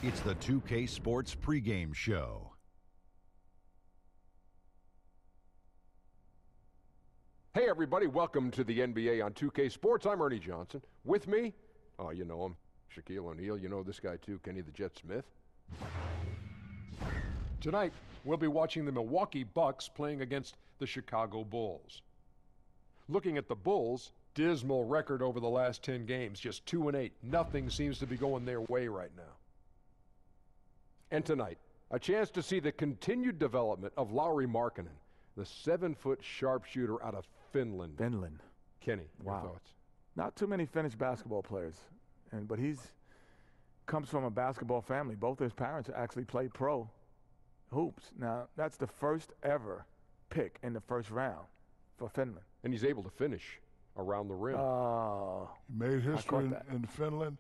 It's the 2K Sports pregame show. Hey everybody, welcome to the NBA on 2K Sports. I'm Ernie Johnson. With me, oh you know him, Shaquille O'Neal. You know this guy too, Kenny the Jet Smith. Tonight, we'll be watching the Milwaukee Bucks playing against the Chicago Bulls. Looking at the Bulls, dismal record over the last 10 games, just 2-8. Nothing seems to be going their way right now. And tonight, a chance to see the continued development of Lauri Markkanen, the 7-foot sharpshooter out of Finland. Kenny, wow. Your thoughts? Not too many Finnish basketball players, but he's comes from a basketball family. Both his parents actually played pro hoops. Now, that's the first ever pick in the first round for Finland. And he's able to finish around the rim. He made history in Finland.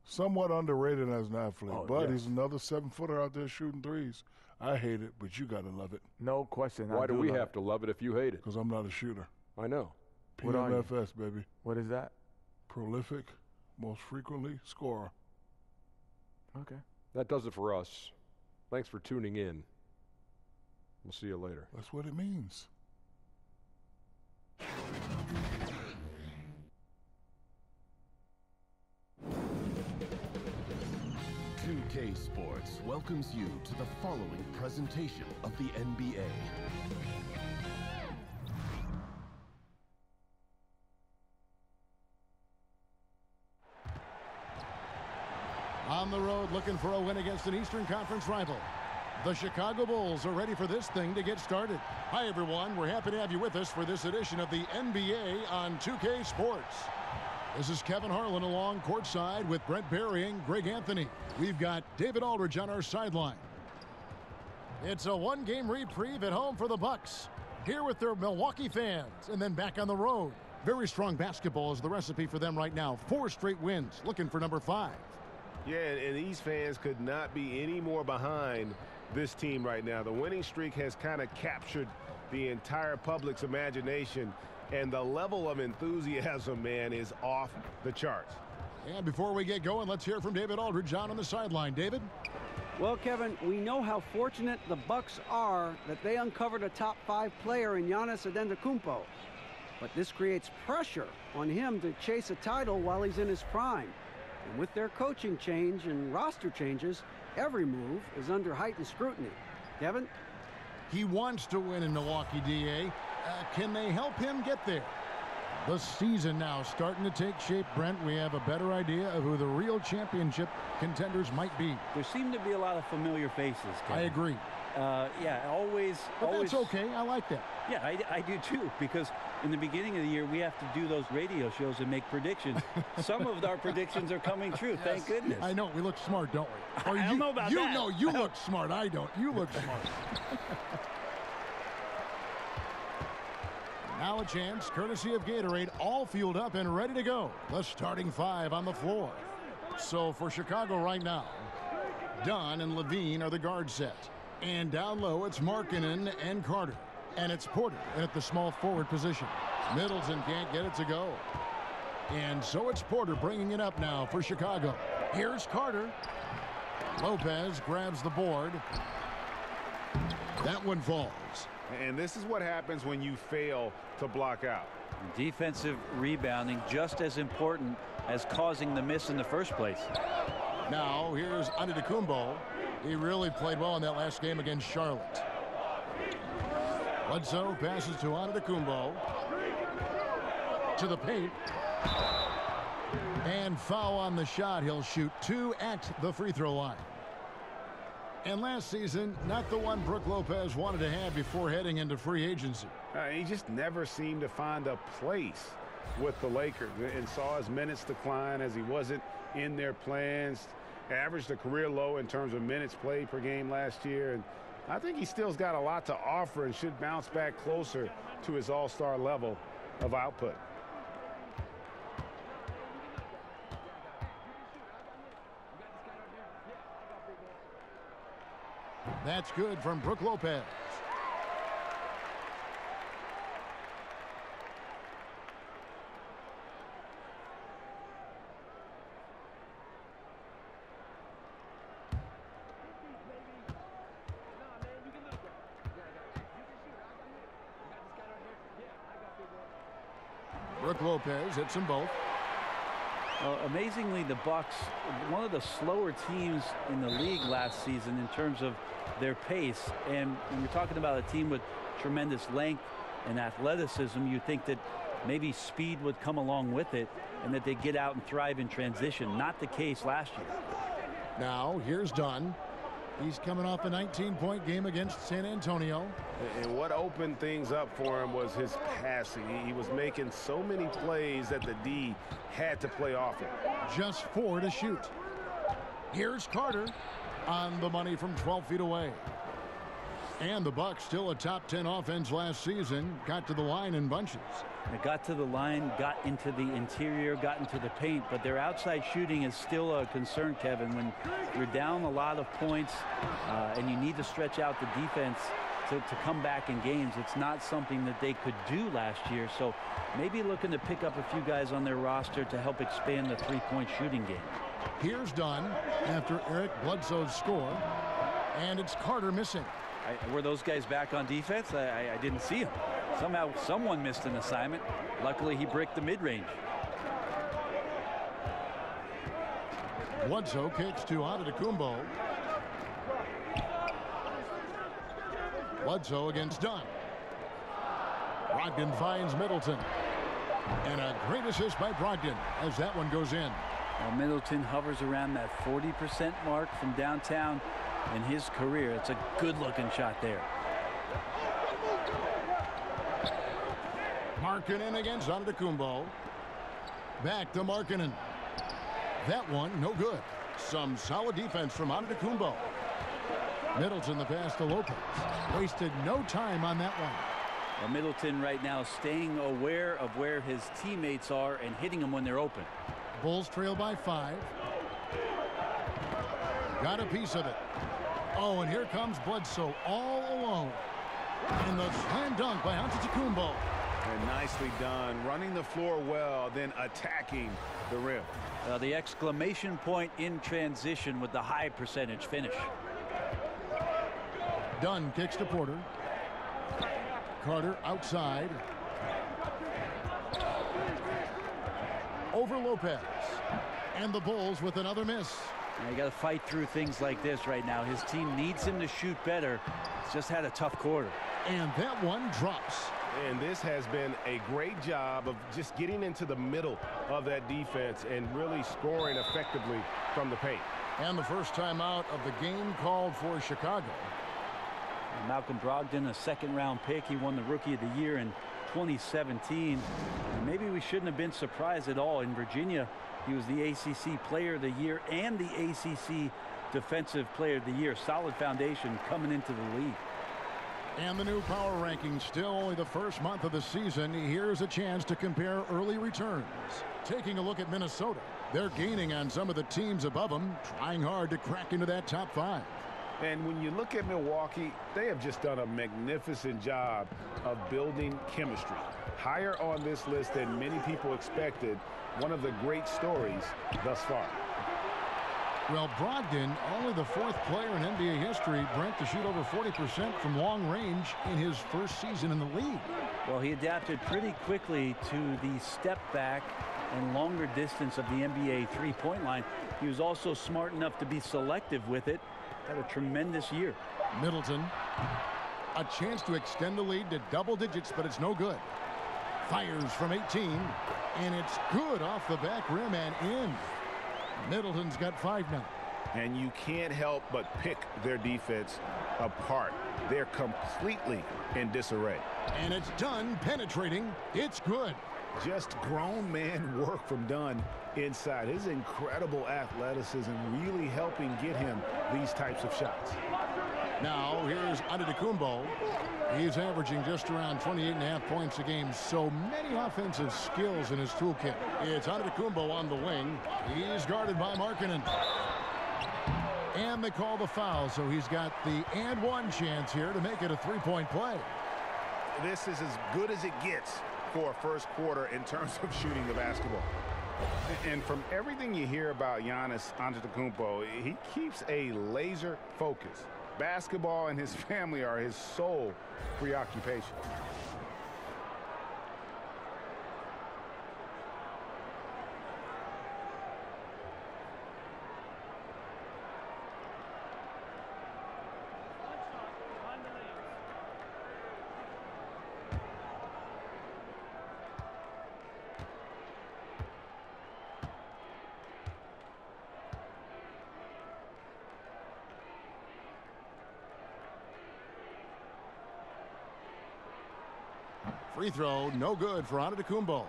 Somewhat underrated as an athlete, but he's another 7-footer out there shooting threes. I hate it, but you got to love it. No question. Why do we have to love it if you hate it? Because I'm not a shooter. I know. PMFS, baby. What is that? Prolific, most frequently scorer. Okay. That does it for us. Thanks for tuning in. We'll see you later. That's what it means. 2K Sports welcomes you to the following presentation of the NBA. On the road looking for a win against an Eastern Conference rival. The Chicago Bulls are ready for this thing to get started. Hi everyone, we're happy to have you with us for this edition of the NBA on 2K Sports. This is Kevin Harlan along courtside with Brent Barry and Greg Anthony. We've got David Aldridge on our sideline. It's a one-game reprieve at home for the Bucks. Here with their Milwaukee fans and then back on the road. Very strong basketball is the recipe for them right now. 4 straight wins, looking for number 5. Yeah, and these fans could not be any more behind this team right now. The winning streak has kind of captured the entire public's imagination. And the level of enthusiasm, man, is off the charts. And before we get going, let's hear from David Aldridge on the sideline. David? Well, Kevin, we know how fortunate the Bucks are that they uncovered a top 5 player in Giannis Antetokounmpo. But this creates pressure on him to chase a title while he's in his prime. And with their coaching change and roster changes, every move is under heightened scrutiny. Kevin? He wants to win in Milwaukee, DA. Can they help him get there? The season now starting to take shape, Brent. We have a better idea of who the real championship contenders might be. There seem to be a lot of familiar faces, Kevin. I agree. Yeah, always. But that's okay. I like that. Yeah, I do too, because in the beginning of the year, we have to do those radio shows and make predictions. Some of our predictions are coming true, yes. Thank goodness. I know. We look smart, don't we? Or I don't know about that. You know you look smart. I don't. You look smart. Now a chance, courtesy of Gatorade, all fueled up and ready to go. The starting 5 on the floor. So for Chicago right now, Dunn and Levine are the guard set. And down low, it's Markkanen and Carter. And it's Porter at the small forward position. Middleton can't get it to go. And so it's Porter bringing it up now for Chicago. Here's Carter. Lopez grabs the board. That one falls. And this is what happens when you fail to block out. Defensive rebounding just as important as causing the miss in the first place. Now here's Antetokounmpo. He really played well in that last game against Charlotte. Bledsoe passes to Antetokounmpo. To the paint. And foul on the shot. He'll shoot 2 at the free throw line. And last season, not the one Brook Lopez wanted to have before heading into free agency. He just never seemed to find a place with the Lakers and saw his minutes decline as he wasn't in their plans. Averaged a career low in terms of minutes played per game last year. And I think he still's got a lot to offer and should bounce back closer to his all-star level of output. That's good from Brook Lopez. Brook Lopez hits them both. Amazingly, the Bucks, one of the slower teams in the league last season in terms of their pace. And when you're talking about a team with tremendous length and athleticism, you think that maybe speed would come along with it and that they get out and thrive in transition. Not the case last year. Now, here's Dunn. He's coming off a 19-point game against San Antonio. And what opened things up for him was his passing. He was making so many plays that the D had to play off him. Just 4 to shoot. Here's Carter on the money from 12 feet away. And the Bucks, still a top 10 offense last season, got to the line in bunches. They got to the line, got into the interior, got into the paint, but their outside shooting is still a concern, Kevin. When you're down a lot of points and you need to stretch out the defense to come back in games, it's not something that they could do last year. So maybe looking to pick up a few guys on their roster to help expand the three-point shooting game. Here's Dunn after Eric Bledsoe's score, and it's Carter missing. Were those guys back on defense? I didn't see him. Somehow someone missed an assignment. Luckily, he bricked the mid-range. Bledsoe kicks to Antetokounmpo. Bledsoe against Dunn. Brogdon finds Middleton. And a great assist by Brogdon as that one goes in. Well, Middleton hovers around that 40% mark from downtown in his career. It's a good-looking shot there. Markkanen against Antetokounmpo. Back to Markkanen. That one, no good. Some solid defense from Antetokounmpo. Middleton the pass to Lopez. Wasted no time on that one. Well, Middleton right now staying aware of where his teammates are and hitting them when they're open. Bulls trail by 5. Got a piece of it. Oh, and here comes Bledsoe all alone. And the slam dunk by Antetokounmpo. And nicely done, running the floor well, then attacking the rim. The exclamation point in transition with the high percentage finish. Dunn kicks to Porter. Carter outside. Over Lopez. And the Bulls with another miss. You got to fight through things like this right now. His team needs him to shoot better. He's just had a tough quarter. And that one drops. And this has been a great job of just getting into the middle of that defense and really scoring effectively from the paint. And the first time out of the game called for Chicago. Malcolm Brogdon, a second-round pick. He won the Rookie of the Year in 2017. And maybe we shouldn't have been surprised at all. In Virginia, he was the ACC Player of the Year and the ACC Defensive Player of the Year. Solid foundation coming into the league. And the new power rankings, still only the first month of the season. Here's a chance to compare early returns. Taking a look at Minnesota. They're gaining on some of the teams above them, trying hard to crack into that top 5. And when you look at Milwaukee, they have just done a magnificent job of building chemistry. Higher on this list than many people expected. One of the great stories thus far. Well, Brogdon, only the 4th player in NBA history, Brent, to shoot over 40% from long range in his first season in the league. Well, he adapted pretty quickly to the step back and longer distance of the NBA three-point line. He was also smart enough to be selective with it. Had a tremendous year. Middleton, a chance to extend the lead to double digits, but it's no good. Fires from 18, and it's good off the back rim and in. Middleton's got 5 now. And you can't help but pick their defense apart. They're completely in disarray. And it's Dunn penetrating. It's good. Just grown man work from Dunn inside. His incredible athleticism really helping get him these types of shots. Now here's Antetokounmpo. He's averaging just around 28.5 points a game. So many offensive skills in his toolkit. It's Antetokounmpo on the wing. He's guarded by Markkanen. And they call the foul, so he's got the and one chance here to make it a 3-point play. This is as good as it gets for a first quarter in terms of shooting the basketball. And from everything you hear about Giannis Antetokounmpo, he keeps a laser focus. Basketball and his family are his sole preoccupation. Free throw, no good for Antetokounmpo.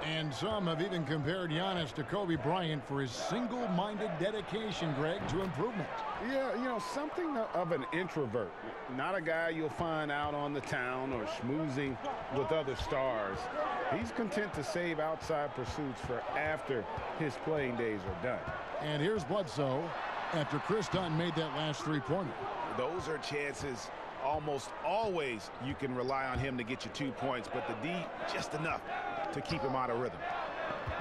And some have even compared Giannis to Kobe Bryant for his single-minded dedication, Greg, to improvement. Yeah, you know, something of an introvert. Not a guy you'll find out on the town or schmoozing with other stars. He's content to save outside pursuits for after his playing days are done. And here's Bledsoe after Chris Dunn made that last three-pointer. Those are chances almost always you can rely on him to get you 2 points, but the D just enough to keep him out of rhythm.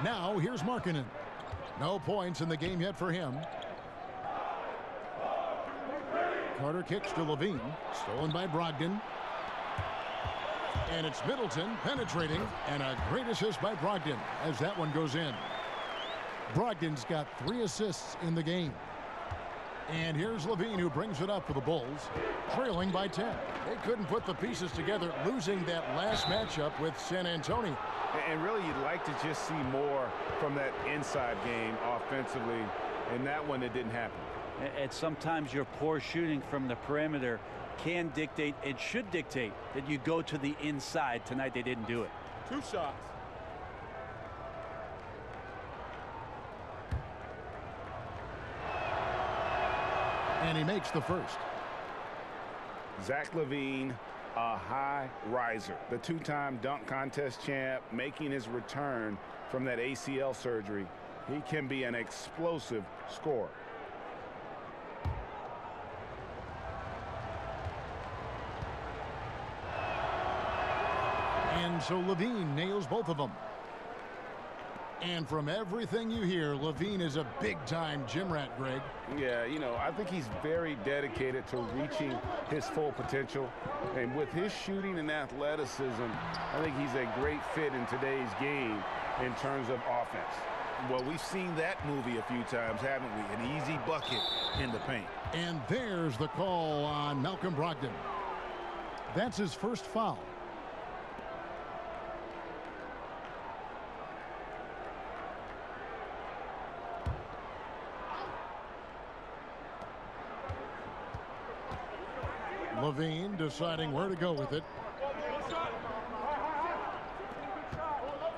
Now here's Markkanen. No points in the game yet for him. Carter kicks to Levine. Stolen by Brogdon. And it's Middleton penetrating. And a great assist by Brogdon as that one goes in. Brogdon's got 3 assists in the game. And here's Levine, who brings it up for the Bulls, trailing by 10. They couldn't put the pieces together, losing that last matchup with San Antonio. And really, you'd like to just see more from that inside game offensively. And that one, it didn't happen. And sometimes your poor shooting from the perimeter can dictate, it should dictate, that you go to the inside. Tonight, they didn't do it. 2 shots. And he makes the first. Zach LaVine, a high riser. The 2-time dunk contest champ, making his return from that ACL surgery. He can be an explosive scorer. And so Levine nails both of them. And from everything you hear, Levine is a big-time gym rat, Greg. Yeah, you know, I think he's very dedicated to reaching his full potential. And with his shooting and athleticism, I think he's a great fit in today's game in terms of offense. Well, we've seen that movie a few times, haven't we? An easy bucket in the paint. And there's the call on Malcolm Brogdon. That's his first foul. Levine deciding where to go with it.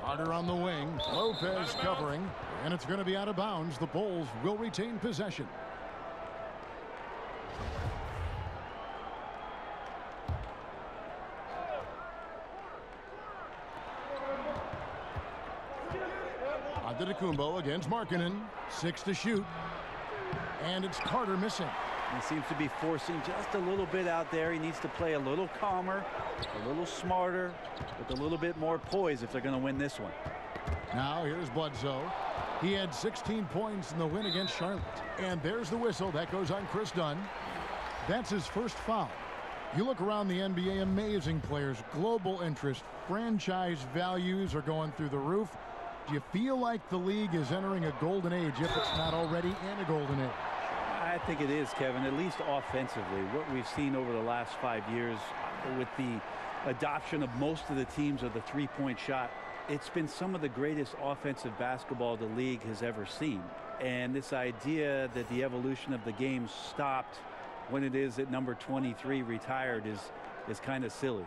Carter on the wing. Lopez covering. And it's going to be out of bounds. The Bulls will retain possession. Antetokounmpo against Markkanen. 6 to shoot. And it's Carter missing. He seems to be forcing just a little bit out there. He needs to play a little calmer, a little smarter, with a little bit more poise if they're going to win this one. Now here's Bledsoe. He had 16 points in the win against Charlotte. And there's the whistle. That goes on Chris Dunn. That's his first foul. You look around the NBA, amazing players, global interest, franchise values are going through the roof. Do you feel like the league is entering a golden age, if it's not already in a golden age? I think it is, Kevin, at least offensively. What we've seen over the last 5 years with the adoption of most of the teams of the three-point shot, it's been some of the greatest offensive basketball the league has ever seen. And this idea that the evolution of the game stopped when it is at number 23 retired is kind of silly.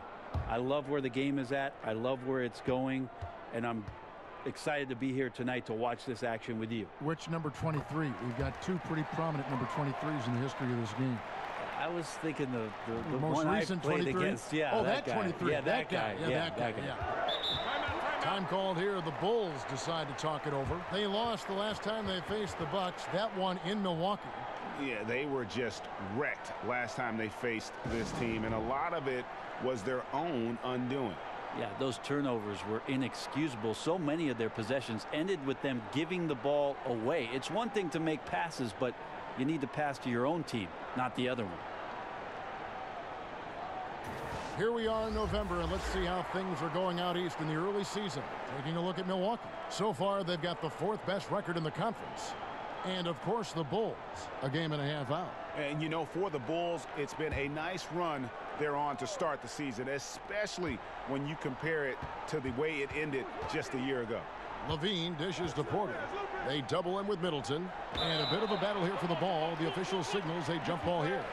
I love where the game is at. I love where it's going. And I'm excited to be here tonight to watch this action with you. Which number 23? We've got 2 pretty prominent number 23s in the history of this game. I was thinking the most one recent I played 23? against. Yeah, oh, that that guy. 23. Yeah, that guy. Yeah, that guy. Time called here. The Bulls decide to talk it over. They lost the last time they faced the Bucks. That one in Milwaukee. Yeah, they were just wrecked last time they faced this team, and a lot of it was their own undoing. Yeah, those turnovers were inexcusable. So many of their possessions ended with them giving the ball away. It's one thing to make passes, but you need to pass to your own team, not the other one. Here we are in November, and let's see how things are going out east in the early season. Taking a look at Milwaukee. So far, they've got the 4th best record in the conference. And, of course, the Bulls, a game and a half out. And, you know, for the Bulls, it's been a nice run they're on to start the season, especially when you compare it to the way it ended just a year ago. Levine dishes to Porter. They double him with Middleton. And a bit of a battle here for the ball. The official signals a jump ball here.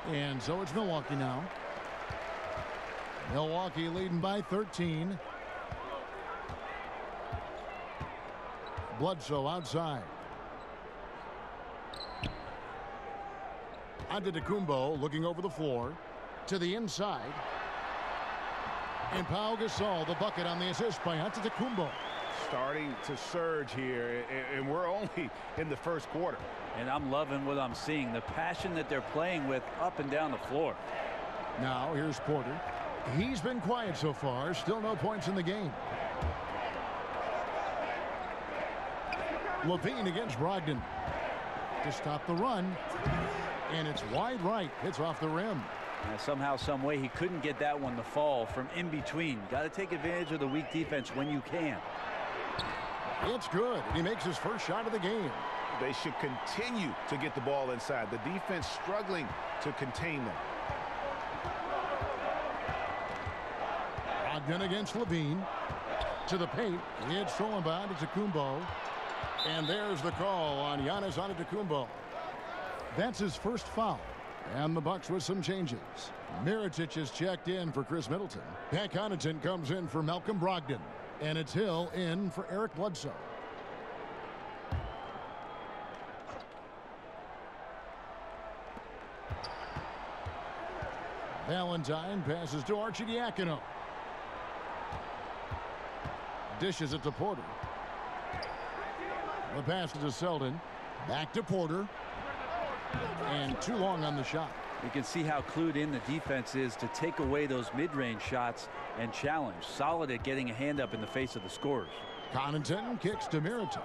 And so it's Milwaukee now. Milwaukee leading by 13. Bledsoe outside. Antetokounmpo looking over the floor to the inside. And Pau Gasol, the bucket on the assist by Antetokounmpo. Starting to surge here, and we're only in the first quarter. And I'm loving what I'm seeing. The passion that they're playing with up and down the floor. Now here's Porter. He's been quiet so far. Still no points in the game. Levine against Brogdon to stop the run. And it's wide right. It's off the rim. Somehow, some way, he couldn't get that one to fall from in between. Got to take advantage of the weak defense when you can. It's good. He makes his first shot of the game. They should continue to get the ball inside. The defense struggling to contain them. Brogdon against Levine. To the paint. It's thrown by Antetokounmpo. And there's the call on Giannis Antetokounmpo. That's his first foul. And the Bucks with some changes. Mirotic is checked in for Chris Middleton. Pat Connaughton comes in for Malcolm Brogdon. And it's Hill in for Eric Bledsoe. Valentine passes to Arcidiacono. Dishes it to Porter. The pass to Selden. Back to Porter. And too long on the shot. You can see how clued in the defense is to take away those mid-range shots and challenge. Solid at getting a hand up in the face of the scorers. Connaughton kicks to Mirotic.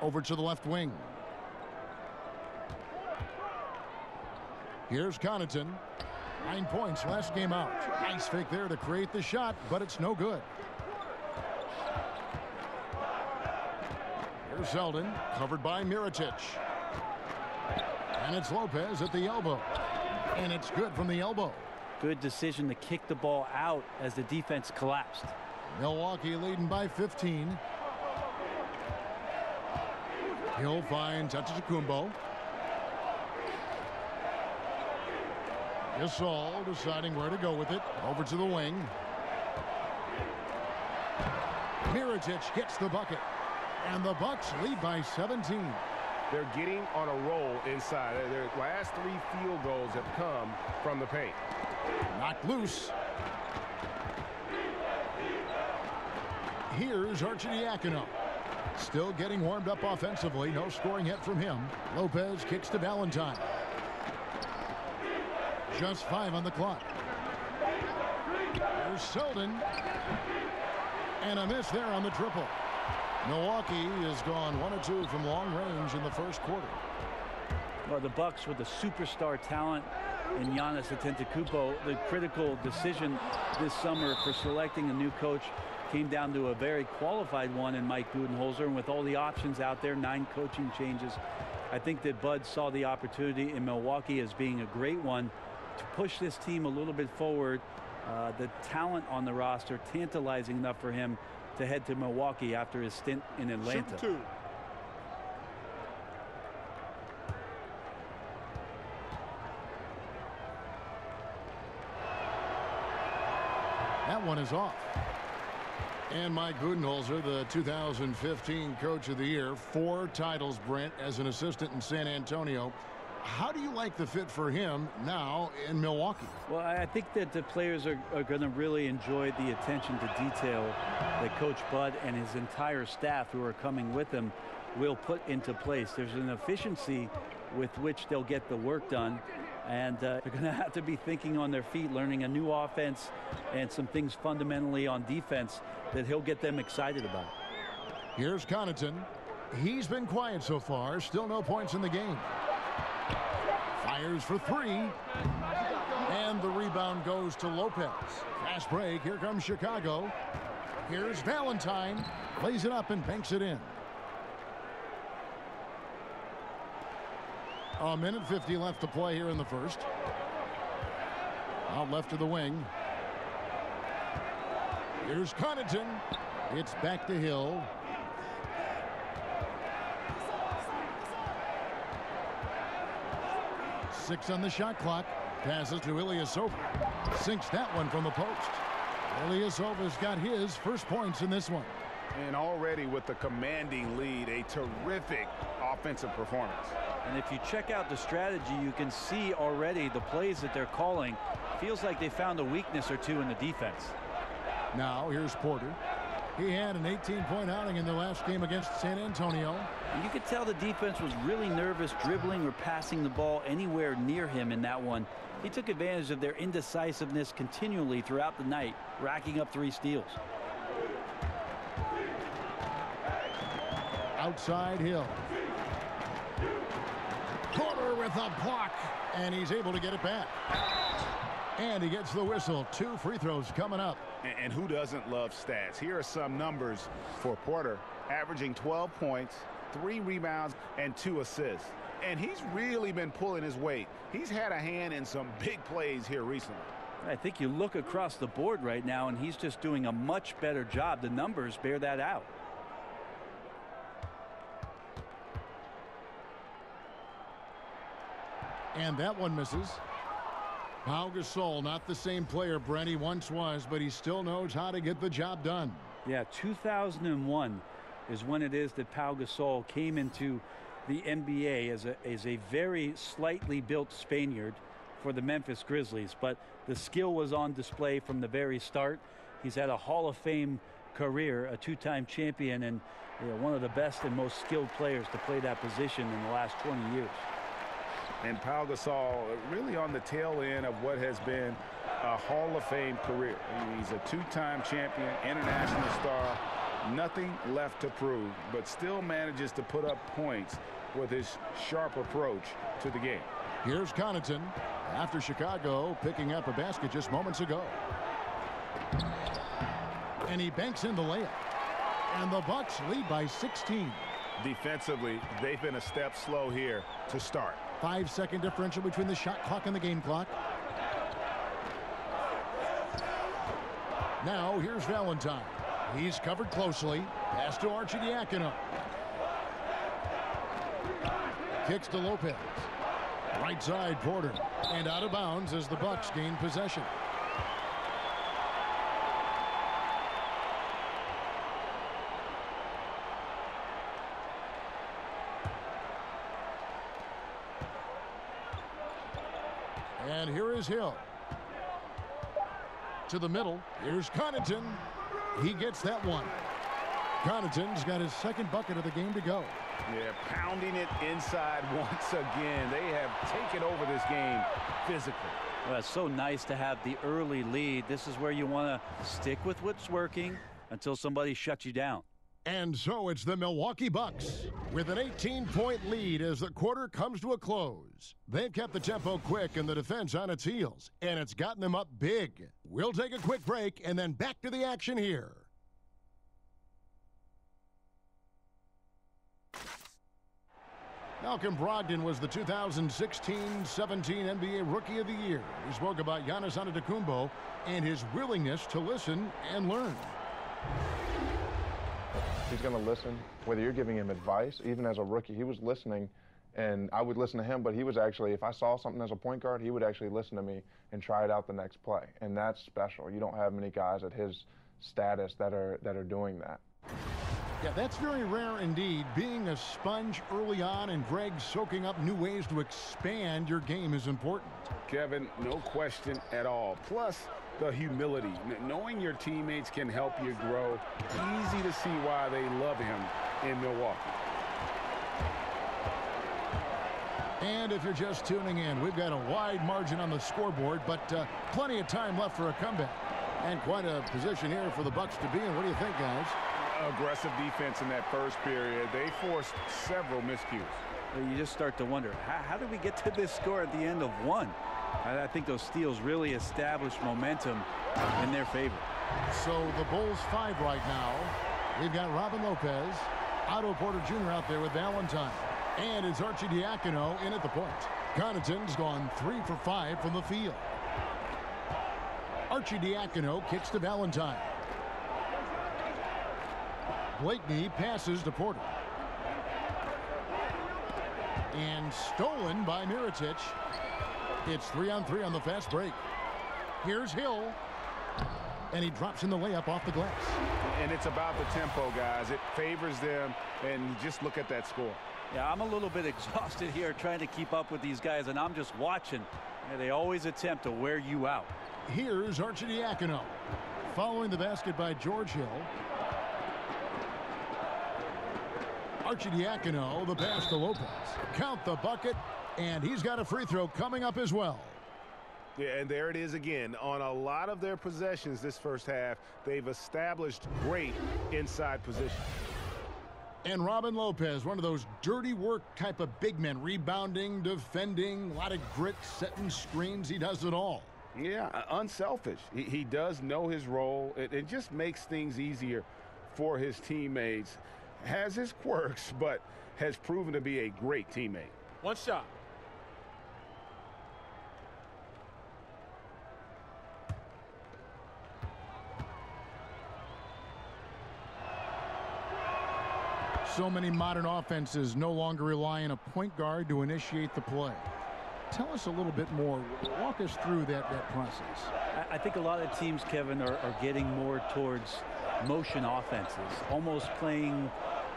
Over to the left wing. Here's Connaughton. 9 points last game out. Nice fake there to create the shot, but it's no good. Here's Selden, covered by Mirotic. And it's Lopez at the elbow. And it's good from the elbow. Good decision to kick the ball out as the defense collapsed. Milwaukee leading by 15. Hill finds Antetokounmpo. Gasol deciding where to go with it. Over to the wing. Mirotic gets the bucket. And the Bucks lead by 17. They're getting on a roll inside. Their last 3 field goals have come from the paint. Knocked loose. Here's Arcidiacono. Still getting warmed up offensively. No scoring hit from him. Lopez kicks to Valentine. Just 5 on the clock. Here's Selden. And a miss there on the triple. Milwaukee has gone 1 of 2 from long range in the first quarter. Well, the Bucks with the superstar talent in Giannis Antetokounmpo, the critical decision this summer for selecting a new coach came down to a very qualified one in Mike Budenholzer. And with all the options out there, 9 coaching changes, I think that Bud saw the opportunity in Milwaukee as being a great one to push this team a little bit forward. The talent on the roster tantalizing enough for him to head to Milwaukee after his stint in Atlanta. Shoot 2. That one is off. And Mike Budenholzer, the 2015 Coach of the Year, 4 titles, Brent, as an assistant in San Antonio. How do you like the fit for him now in Milwaukee? Well, I think that the players are going to really enjoy the attention to detail that Coach Bud and his entire staff who are coming with him will put into place. There's an efficiency with which they'll get the work done. And they're going to have to be thinking on their feet, learning a new offense and some things fundamentally on defense that he'll get them excited about. Here's Connaughton. He's been quiet so far. Still no points in the game. Fires for 3. And the rebound goes to Lopez. Fast break. Here comes Chicago. Here's Valentine. Lays it up and banks it in. A minute 50 left to play here in the first. Out left to the wing. Here's Connaughton. It's back to Hill. Six on the shot clock. Passes to Ilyasova. Sinks that one from the post. Ilyasova's got his first points in this one. And already with the commanding lead, a terrific offensive performance. And if you check out the strategy, you can see already the plays that they're calling. Feels like they found a weakness or two in the defense. Now here's Porter. He had an 18-point outing in their last game against San Antonio. You could tell the defense was really nervous dribbling or passing the ball anywhere near him in that one. He took advantage of their indecisiveness continually throughout the night, racking up 3 steals. Outside Hill. Porter with a block, and he's able to get it back. And he gets the whistle. 2 free throws coming up. And who doesn't love stats? Here are some numbers for Porter, averaging 12 points, 3 rebounds, and 2 assists. And he's really been pulling his weight. He's had a hand in some big plays here recently. I think you look across the board right now, and he's just doing a much better job. The numbers bear that out. And that one misses. Pau Gasol, not the same player Brent he once was, but he still knows how to get the job done. Yeah, 2001 is when it is that Pau Gasol came into the NBA as a very slightly built Spaniard for the Memphis Grizzlies, but the skill was on display from the very start. He's had a Hall of Fame career, a 2-time champion, and one of the best and most skilled players to play that position in the last 20 years. And Pau Gasol really on the tail end of what has been a Hall of Fame career. He's a 2-time champion, international star, nothing left to prove, but still manages to put up points with his sharp approach to the game. Here's Connaughton after Chicago picking up a basket just moments ago. And he banks in the layup. And the Bucks lead by 16. Defensively, they've been a step slow here to start. 5-second differential between the shot clock and the game clock. Now here's Valentine. He's covered closely. Pass to Arcidiacono. Kicks to Lopez. Right side Porter. And out of bounds as the Bucks gain possession. And here is Hill. To the middle. Here's Connaughton. He gets that one. Connaughton's got his second bucket of the game to go. Yeah, pounding it inside once again. They have taken over this game physically. Well, it's so nice to have the early lead. This is where you want to stick with what's working until somebody shuts you down. And so it's the Milwaukee Bucks with an 18-point lead as the quarter comes to a close. They've kept the tempo quick and the defense on its heels, and it's gotten them up big. We'll take a quick break and then back to the action here. Malcolm Brogdon was the 2016-17 NBA Rookie of the Year. He spoke about Giannis Antetokounmpo and his willingness to listen and learn. He's going to listen, whether you're giving him advice, even as a rookie. He was listening, and I would listen to him, but he was actually, if I saw something as a point guard, he would actually listen to me and try it out the next play. And that's special. You don't have many guys at his status that are doing that. Yeah, that's very rare indeed. Being a sponge early on and Greg soaking up new ways to expand your game is important. Kevin, no question at all. Plus, the humility. Knowing your teammates can help you grow. Easy to see why they love him in Milwaukee. And if you're just tuning in, we've got a wide margin on the scoreboard, but plenty of time left for a comeback. And quite a position here for the Bucks to be in. What do you think, guys? Aggressive defense in that first period. They forced several miscues. You just start to wonder, how did we get to this score at the end of one? I think those steals really established momentum in their favor. So the Bulls 5 right now. We've got Robin Lopez, Otto Porter Jr. out there with Valentine. And it's Arcidiacono in at the point. Connaughton's gone 3 for 5 from the field. Arcidiacono kicks to Valentine. Blakeney passes to Porter. And stolen by Mirotic. It's 3-on-3 on the fast break. Here's Hill. And he drops in the layup off the glass. And it's about the tempo, guys. It favors them, and just look at that score. Yeah, I'm a little bit exhausted here trying to keep up with these guys, and I'm just watching. Yeah, they always attempt to wear you out. Here's Arcidiacono. Following the basket by George Hill. Arcidiacono, the pass to Lopez. Count the bucket, and he's got a free throw coming up as well. Yeah, and there it is again. On a lot of their possessions this first half, they've established great inside position. And Robin Lopez, one of those dirty work type of big men, rebounding, defending, a lot of grit, setting screens. He does it all. Yeah, unselfish. He does know his role. It just makes things easier for his teammates. Has his quirks, but has proven to be a great teammate. One shot. So many modern offenses no longer rely on a point guard to initiate the play. Tell us a little bit more. Walk us through that process. I think a lot of teams, Kevin, are getting more towards motion offenses, almost playing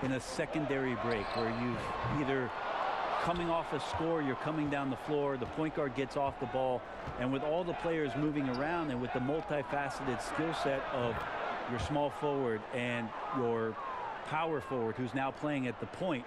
in a secondary break where you've either coming off a score, you're coming down the floor, the point guard gets off the ball, and with all the players moving around and with the multifaceted skill set of your small forward and your power forward who's now playing at the point,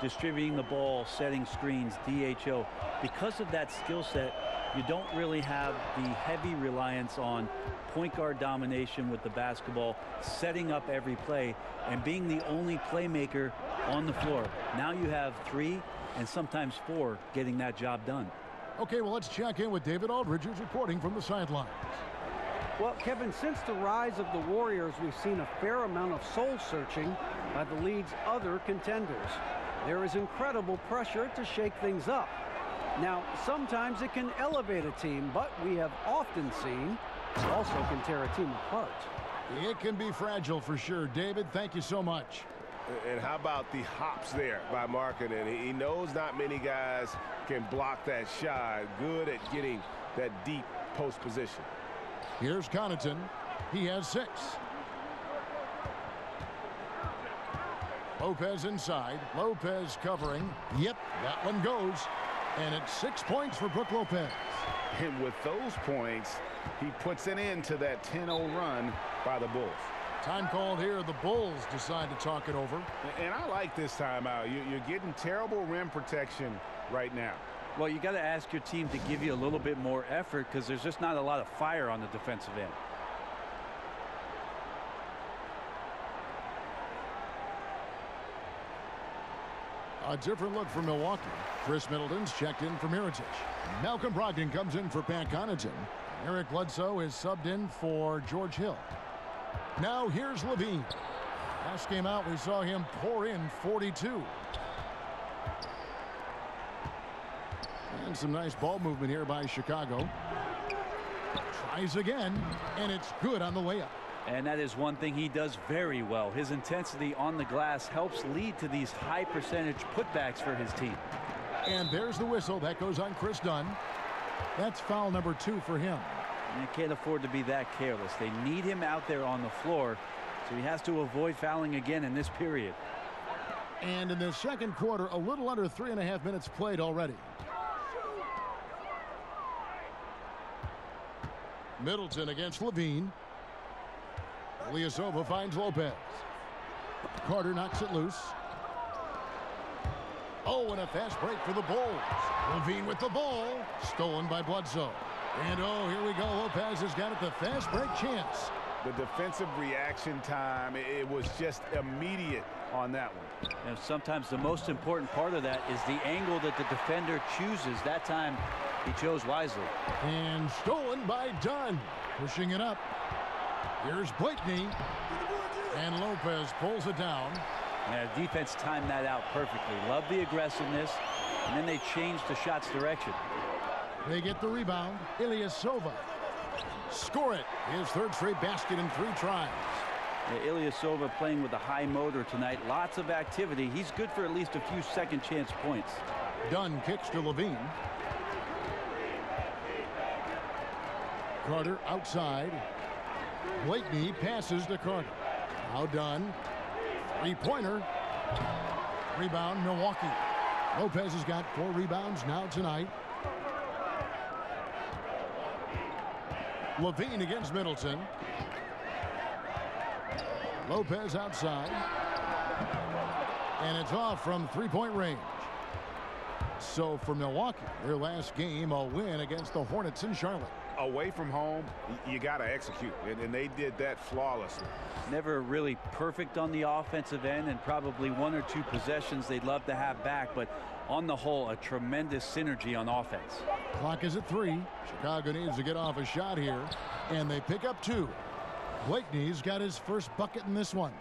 distributing the ball, setting screens, DHO. Because of that skill set, you don't really have the heavy reliance on point guard domination with the basketball, setting up every play, and being the only playmaker on the floor. Now you have 3 and sometimes 4 getting that job done. Okay, well, let's check in with David Aldridge, who's reporting from the sidelines. Well, Kevin, since the rise of the Warriors, we've seen a fair amount of soul-searching by the league's other contenders. There is incredible pressure to shake things up. Now, sometimes it can elevate a team, but we have often seen it also can tear a team apart. It can be fragile for sure. David, thank you so much. And how about the hops there by Markkanen? He knows not many guys can block that shot. Good at getting that deep post position. Here's Connaughton. He has 6. Lopez inside. Lopez covering. Yep, that one goes. And it's 6 points for Brook Lopez. And with those points, he puts an end to that 10-0 run by the Bulls. Time called here. The Bulls decide to talk it over. And I like this timeout. You're getting terrible rim protection right now. Well, you got to ask your team to give you a little bit more effort because there's just not a lot of fire on the defensive end. A different look for Milwaukee. Chris Middleton's checked in for Mirotic. Malcolm Brogdon comes in for Pat Connaughton. Eric Bledsoe is subbed in for George Hill. Now here's Levine. Last game out, we saw him pour in 42. And some nice ball movement here by Chicago. Tries again, and it's good on the layup. And that is one thing he does very well. His intensity on the glass helps lead to these high percentage putbacks for his team. And there's the whistle. That goes on Chris Dunn. That's foul number 2 for him. And they can't afford to be that careless. They need him out there on the floor, so he has to avoid fouling again in this period. And in the second quarter, a little under 3.5 minutes played already. Middleton against Levine. Ilyasova finds Lopez. Carter knocks it loose. Oh, and a fast break for the Bulls. Levine with the ball. Stolen by Bledsoe. And oh, here we go. Lopez has got it, the fast break chance. The defensive reaction time, it was just immediate on that one. And sometimes the most important part of that is the angle that the defender chooses. That time he chose wisely. And stolen by Dunn. Pushing it up. Here's Blakeney. And Lopez pulls it down. Yeah, defense timed that out perfectly. Love the aggressiveness. And then they changed the shot's direction. They get the rebound. Ilyasova. Score it. His third straight basket in 3 tries. Yeah, Ilyasova playing with a high motor tonight. Lots of activity. He's good for at least a few second chance points. Dunn kicks to Levine. Carter outside. Blakeney passes to Carter. Now done. Three-pointer. Rebound, Milwaukee. Lopez has got 4 rebounds now tonight. Levine against Middleton. Lopez outside. And it's off from three-point range. So for Milwaukee, their last game, a win against the Hornets in Charlotte. Away from home, you got to execute, and they did that flawlessly. Never really perfect on the offensive end, and probably 1 or 2 possessions they'd love to have back, but on the whole, a tremendous synergy on offense. Clock is at 3. Chicago needs to get off a shot here, and they pick up 2. Blakeney's got his first bucket in this one.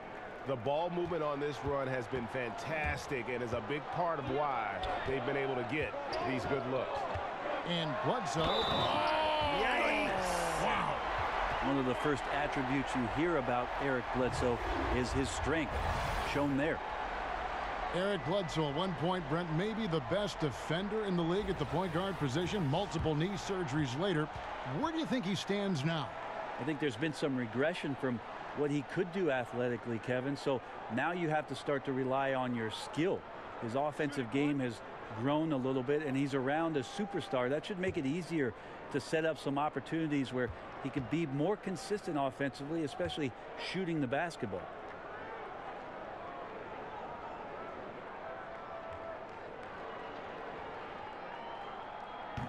The ball movement on this run has been fantastic and is a big part of why they've been able to get these good looks. And Bledsoe. Oh, yikes! Wow. One of the first attributes you hear about Eric Bledsoe is his strength, shown there. Eric Bledsoe, at one point, Brent, maybe the best defender in the league at the point guard position. Multiple knee surgeries later. Where do you think he stands now? I think there's been some regression from what he could do athletically, Kevin. So now you have to start to rely on your skill. His offensive game has grown a little bit, and he's around a superstar. That should make it easier to set up some opportunities where he could be more consistent offensively, especially shooting the basketball.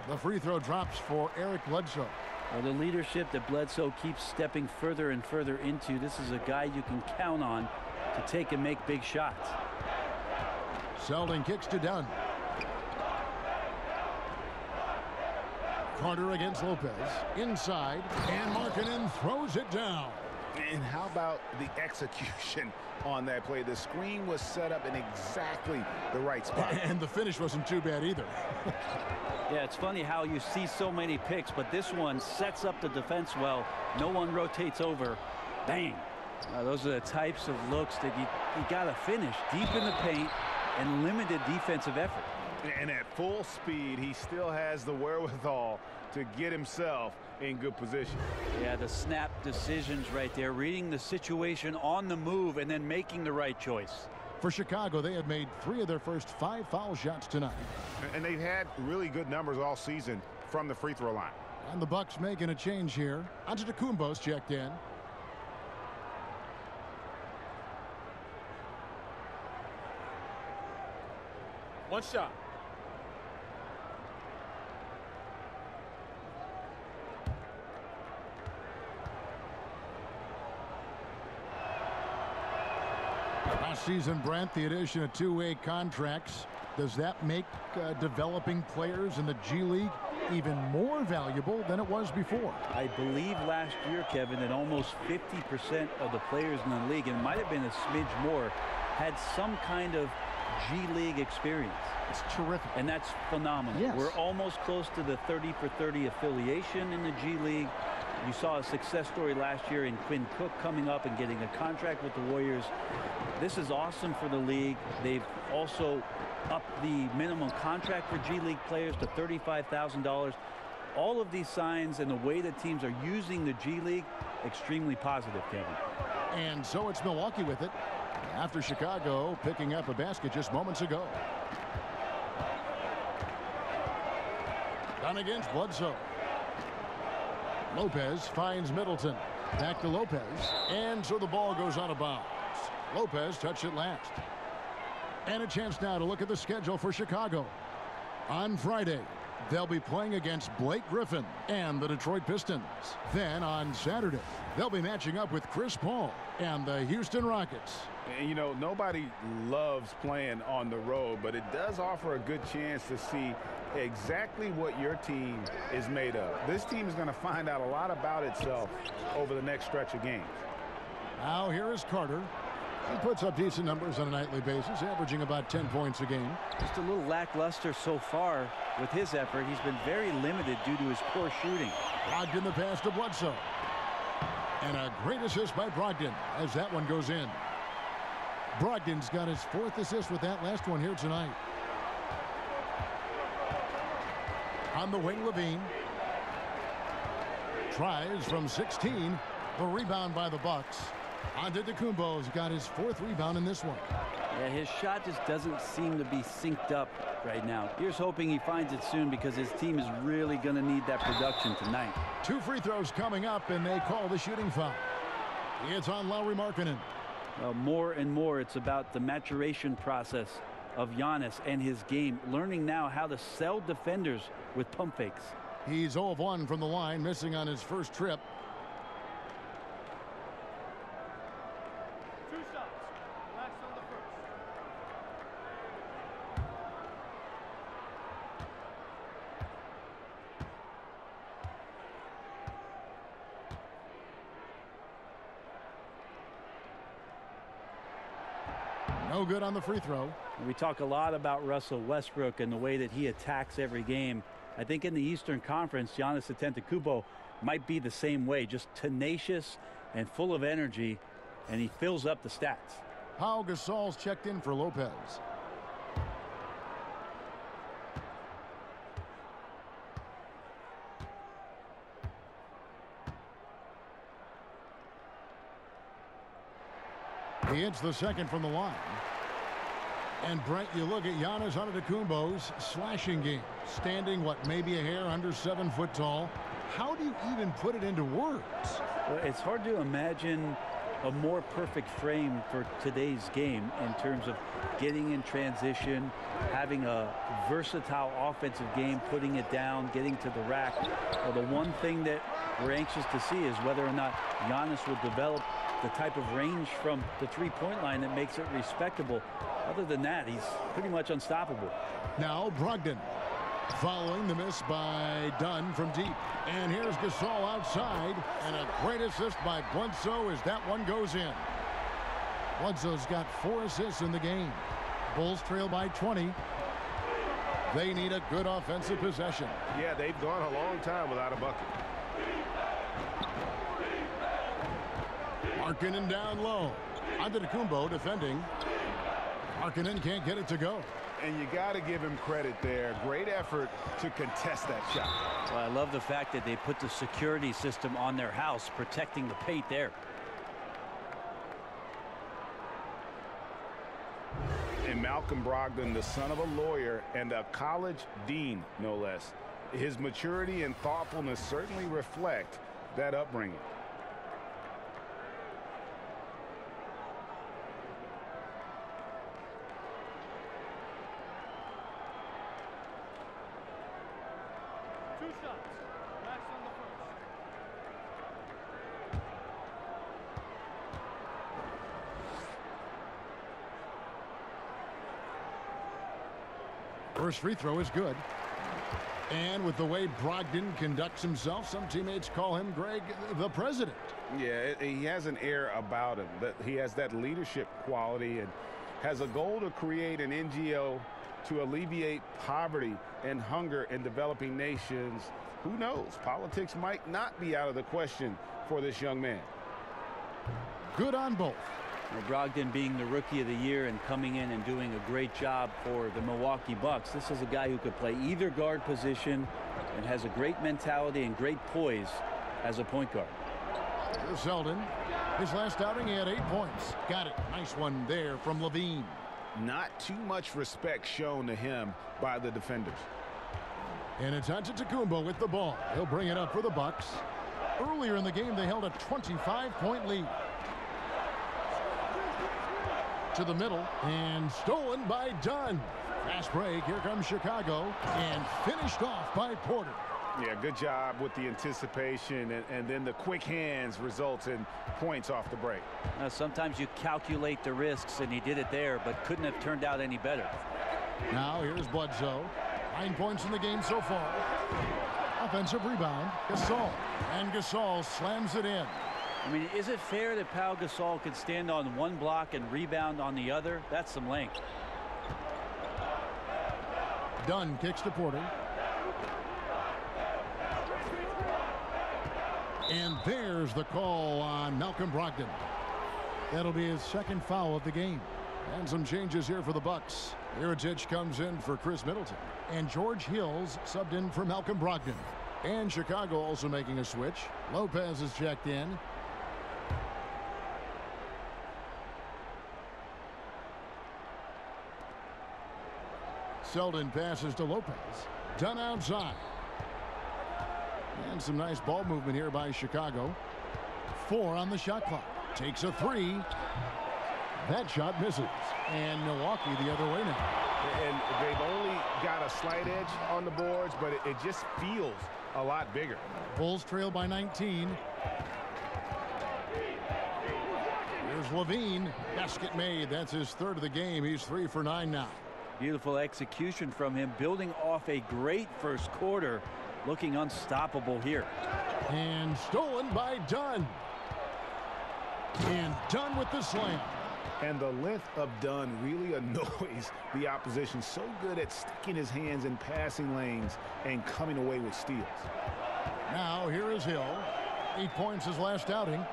The free throw drops for Eric Bledsoe. Well, the leadership that Bledsoe keeps stepping further and further into, this is a guy you can count on to take and make big shots. Selden kicks to Dunn. Carter against Lopez. Inside, and Markkanen throws it down. And how about the execution on that play? The screen was set up in exactly the right spot. And the finish wasn't too bad either. Yeah, it's funny how you see so many picks, but this one sets up the defense well. No one rotates over. Bang. Those are the types of looks that you got to finish deep in the paint and limited defensive effort. And at full speed, he still has the wherewithal to get himself in good position. Yeah, the snap decisions right there, reading the situation on the move and then making the right choice. For Chicago, they have made 3 of their first 5 foul shots tonight. And they've had really good numbers all season from the free throw line. And the Bucks making a change here. Antetokounmpo's checked in. One shot. Last season, Brent, the addition of 2-way contracts. Does that make developing players in the G League even more valuable than it was before? I believe last year, Kevin, that almost 50% of the players in the league, and it might have been a smidge more, had some kind of G League experience. It's terrific. And that's phenomenal. Yes. We're almost close to the 30 for 30 affiliation in the G League. You saw a success story last year in Quinn Cook coming up and getting a contract with the Warriors. This is awesome for the league. They've also upped the minimum contract for G League players to $35,000. All of these signs and the way that teams are using the G League, extremely positive, Kevin. And so it's Milwaukee with it, after Chicago picking up a basket just moments ago. Done against Bledsoe. Lopez finds Middleton. Back to Lopez. And so the ball goes out of bounds. Lopez touched it last. And a chance now to look at the schedule for Chicago. On Friday, they'll be playing against Blake Griffin and the Detroit Pistons. Then on Saturday, they'll be matching up with Chris Paul and the Houston Rockets. And you know, nobody loves playing on the road, but it does offer a good chance to see exactly what your team is made of. This team is going to find out a lot about itself over the next stretch of games. Now here is Carter. He puts up decent numbers on a nightly basis, averaging about 10 points a game. Just a little lackluster so far with his effort. He's been very limited due to his poor shooting. Brogdon the pass to Bledsoe. And a great assist by Brogdon as that one goes in. Brogdon's got his 4th assist with that last one here tonight. On the wing, Levine. tries from 16. The rebound by the Bucks. Antetokounmpo's got his 4th rebound in this one. Yeah, his shot just doesn't seem to be synced up right now. Here's hoping he finds it soon because his team is really going to need that production tonight. 2 free throws coming up, and they call the shooting foul. It's on Lauri Markkanen. Well, more and more, it's about the maturation process of Giannis and his game, learning now how to sell defenders with pump fakes. He's 0 of 1 from the line, missing on his first trip. No good on the free throw. We talk a lot about Russell Westbrook and the way that he attacks every game. I think in the Eastern Conference, Giannis Antetokounmpo might be the same way, just tenacious and full of energy, and he fills up the stats. Pau Gasol's checked in for Lopez. He hits the second from the line. And Brent, you look at Giannis Antetokounmpo's slashing game, standing maybe a hair under 7 foot tall. How do you even put it into words? Well, it's hard to imagine a more perfect frame for today's game in terms of getting in transition, having a versatile offensive game, putting it down, getting to the rack. Well, the one thing that we're anxious to see is whether or not Giannis will develop the type of range from the three-point line that makes it respectable. Other than that, he's pretty much unstoppable. Now Brogdon following the miss by Dunn from deep. And here's Gasol outside. And a great assist by Bledsoe as that one goes in. Bledsoe's got 4 assists in the game. Bulls trail by 20. They need a good offensive possession. Yeah, they've gone a long time without a bucket. Markkanen down low. Antetokounmpo defending. Markkanen can't get it to go. And you got to give him credit there. Great effort to contest that shot. Well, I love the fact that they put the security system on their house, protecting the paint there. And Malcolm Brogdon, the son of a lawyer and a college dean, no less. His maturity and thoughtfulness certainly reflect that upbringing. First free throw is good. And with the way Brogdon conducts himself, some teammates call him, Greg, the president. Yeah, he has an air about him. That he has that leadership quality and has a goal to create an NGO to alleviate poverty and hunger in developing nations. Who knows? Politics might not be out of the question for this young man. Good on both. Well, Brogdon being the rookie of the year and coming in and doing a great job for the Milwaukee Bucks. This is a guy who could play either guard position and has a great mentality and great poise as a point guard. Here's Selden. His last outing, he had 8 points. Got it. Nice one there from Levine. Not too much respect shown to him by the defenders. And it's Antetokounmpo with the ball. He'll bring it up for the Bucks. Earlier in the game, they held a 25-point lead. To the middle and stolen by Dunn. Fast break. Here comes Chicago and finished off by Porter. Yeah, good job with the anticipation and then the quick hands results in points off the break. Sometimes you calculate the risks, and he did it there, but couldn't have turned out any better. Now here's Bledsoe. 9 points in the game so far. Offensive rebound. Gasol. And Gasol slams it in. I mean, is it fair that Pau Gasol could stand on one block and rebound on the other? That's some length. Dunn kicks to Porter. And there's the call on Malcolm Brogdon. That'll be his second foul of the game. And some changes here for the Bucks. Mirotic comes in for Chris Middleton. And George Hills subbed in for Malcolm Brogdon. And Chicago also making a switch. Lopez is checked in. Selden passes to Lopez. Dunn outside. And some nice ball movement here by Chicago. 4 on the shot clock. Takes a 3. That shot misses. And Milwaukee the other way now. And they've only got a slight edge on the boards, but it just feels a lot bigger. Bulls trail by 19. Here's Levine. Basket made. That's his 3rd of the game. He's 3 for 9 now. Beautiful execution from him, building off a great first quarter, looking unstoppable here. And stolen by Dunn. And Dunn with the slam. And the length of Dunn really annoys the opposition. So good at sticking his hands in passing lanes and coming away with steals. Now here is Hill. 8 points his last outing.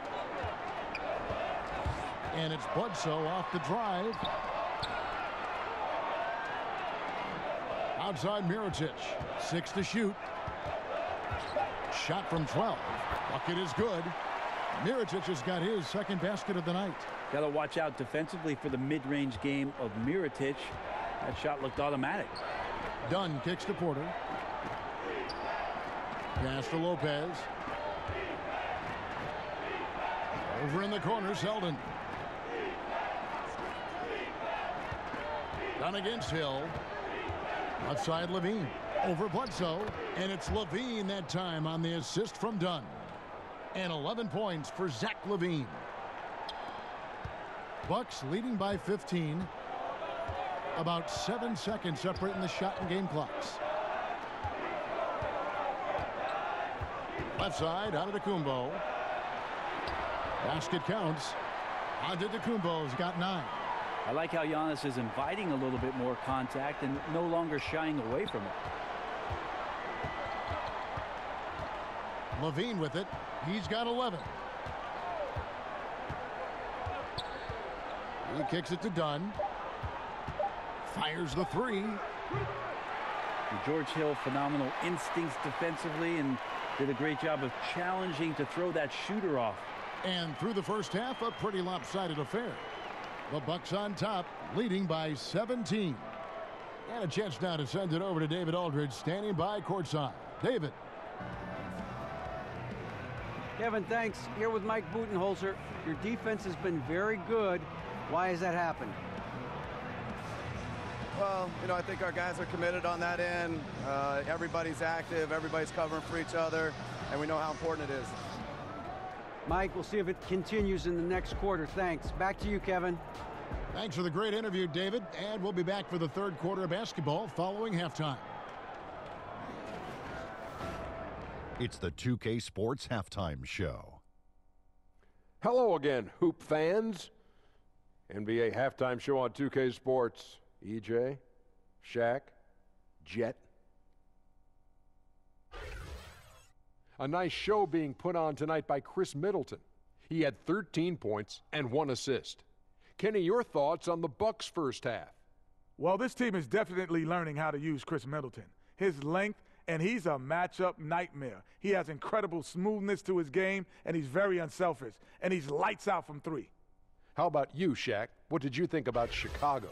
And it's Bledsoe off the drive. Outside Mirotic. 6 to shoot. Shot from 12. Bucket is good. Mirotic has got his 2nd basket of the night. Got to watch out defensively for the mid-range game of Mirotic. That shot looked automatic. Dunn kicks to Porter. Pass to Lopez. Over in the corner, Selden. Dunn against Hill. Outside Levine. Over Bledsoe. And it's Levine that time on the assist from Dunn. And 11 points for Zach Levine. Bucks leading by 15. About 7 seconds separating the shot and game clocks. Left side, Antetokounmpo. Basket counts. Antetokounmpo's got 9. I like how Giannis is inviting a little bit more contact and no longer shying away from it. Levine with it. He's got 11. He kicks it to Dunn. Fires the 3. George Hill, phenomenal instincts defensively and did a great job of challenging to throw that shooter off. And through the first half, a pretty lopsided affair. The Bucks on top, leading by 17. And a chance now to send it over to David Aldridge, standing by courtside. David. Kevin, thanks. Here with Mike Budenholzer. Your defense has been very good. Why has that happened? Well, I think our guys are committed on that end. Everybody's active. Everybody's covering for each other. And we know how important it is. Mike, we'll see if it continues in the next quarter. Thanks. Back to you, Kevin. Thanks for the great interview, David. And we'll be back for the 3rd quarter of basketball following halftime. It's the 2K Sports Halftime Show. Hello again, Hoop fans. NBA Halftime Show on 2K Sports. EJ, Shaq, Jet. A nice show being put on tonight by Chris Middleton. He had 13 points and 1 assist. Kenny, your thoughts on the Bucks' first half? Well, this team is definitely learning how to use Chris Middleton. His length, and he's a matchup nightmare. He has incredible smoothness to his game, and he's very unselfish. And he's lights out from 3. How about you, Shaq? What did you think about Chicago?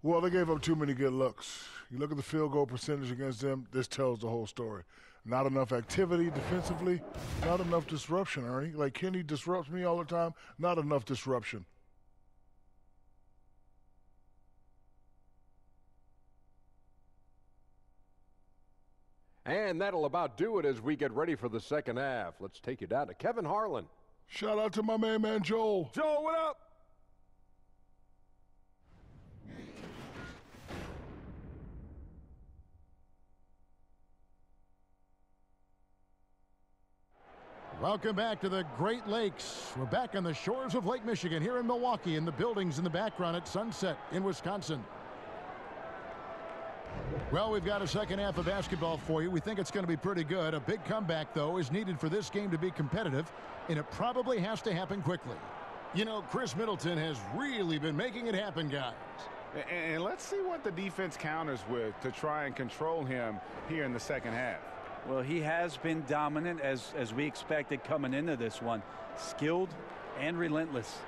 Well, they gave up too many good looks. You look at the field goal percentage against them, this tells the whole story. Not enough activity defensively, not enough disruption, Ernie. Like Kenny disrupts me all the time, not enough disruption. And that'll about do it as we get ready for the second half. Let's take you down to Kevin Harlan. Shout out to my main man, Joel. Joel, what up? Welcome back to the Great Lakes. We're back on the shores of Lake Michigan here in Milwaukee, and the buildings in the background at Sunset in Wisconsin. Well, we've got a second half of basketball for you. We think it's going to be pretty good. A big comeback, though, is needed for this game to be competitive, and it probably has to happen quickly. Chris Middleton has really been making it happen, guys. And let's see what the defense counters with to try and control him here in the second half. Well, he has been dominant as we expected coming into this one. Skilled and relentless.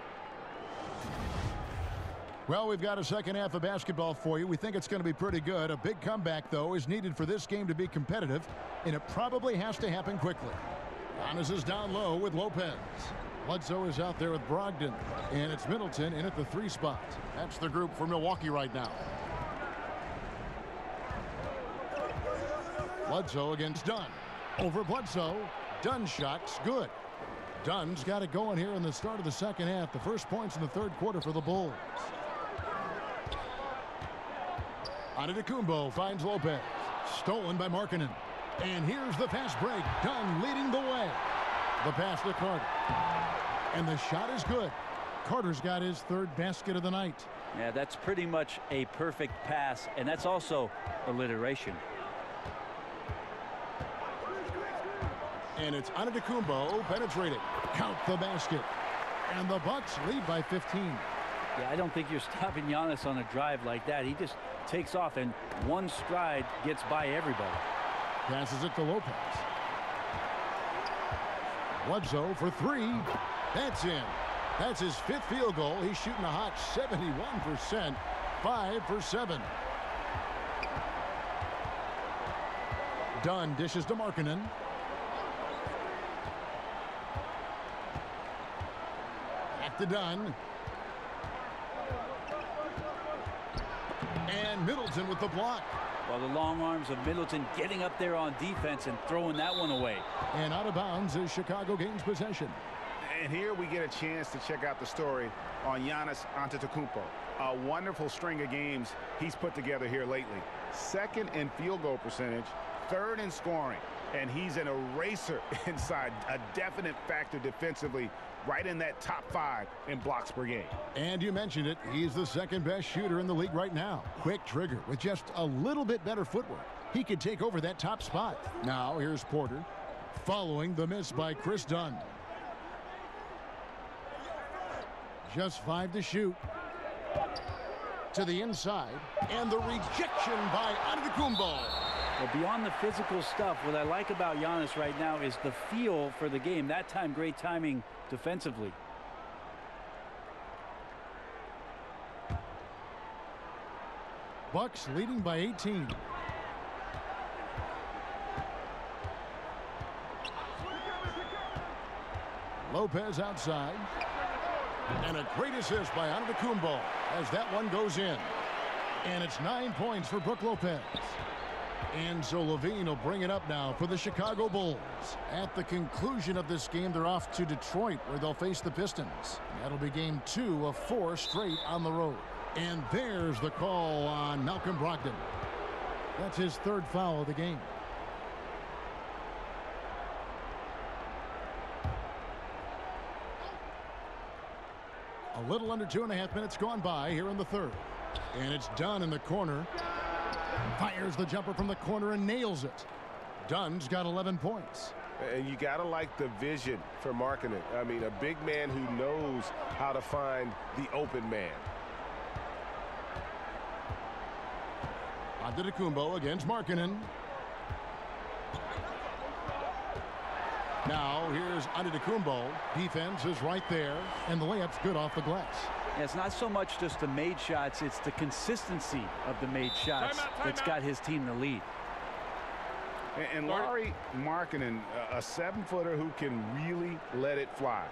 Well, we've got a second half of basketball for you. We think it's going to be pretty good. A big comeback, though, is needed for this game to be competitive, and it probably has to happen quickly. Giannis is down low with Lopez. Bledsoe is out there with Brogdon, and it's Middleton in at the 3 spot. That's the group for Milwaukee right now. Bledsoe against Dunn. Over Bledsoe. Dunn's shot's good. Dunn's got it going here in the start of the second half. The first points in the third quarter for the Bulls. Antetokounmpo finds Lopez. Stolen by Markkanen. And here's the fast break. Dunn leading the way. The pass to Carter. And the shot is good. Carter's got his 3rd basket of the night. Yeah, that's pretty much a perfect pass, and that's also alliteration. And it's Antetokounmpo penetrating. Count the basket. And the Bucks lead by 15. Yeah, I don't think you're stopping Giannis on a drive like that. He just takes off, and one stride gets by everybody. Passes it to Lopez. Bledsoe for 3. That's in. That's his 5th field goal. He's shooting a hot 71%. 5 for 7. Dunn dishes to Markkanen. Back to Dunn. And Middleton with the block. Well, the long arms of Middleton getting up there on defense and throwing that one away. And out of bounds is Chicago gains possession. And here we get a chance to check out the story on Giannis Antetokounmpo. A wonderful string of games he's put together here lately. 2nd in field goal percentage, 3rd in scoring, and he's an eraser inside, a definite factor defensively, right in that top 5 in blocks per game. And you mentioned it, he's the 2nd best shooter in the league right now. Quick trigger with just a little bit better footwork. He could take over that top spot. Now here's Porter following the miss by Chris Dunn. Just 5 to shoot. To the inside, and the rejection by Antetokounmpo. Well, beyond the physical stuff, what I like about Giannis right now is the feel for the game. That time, great timing defensively. Bucks leading by 18. Lopez outside. And a great assist by Antetokounmpo as that one goes in. And it's 9 points for Brook Lopez. And so Levine will bring it up now for the Chicago Bulls. At the conclusion of this game, they're off to Detroit, where they'll face the Pistons. That'll be game 2 of 4 straight on the road. And there's the call on Malcolm Brogdon. That's his 3rd foul of the game. A little under 2.5 minutes gone by here in the 3rd. And it's Dunn in the corner. Fires the jumper from the corner and nails it. Dunn's got 11 points. And you got to like the vision for Markkanen. I mean, a big man who knows how to find the open man. Antetokounmpo against Markkanen. Now here's Antetokounmpo. Defense is right there, and the layup's good off the glass. Yeah, it's not so much just the made shots, it's the consistency of the made shots that's got his team the lead. And Lauri Markkanen, a 7-footer who can really let it fly.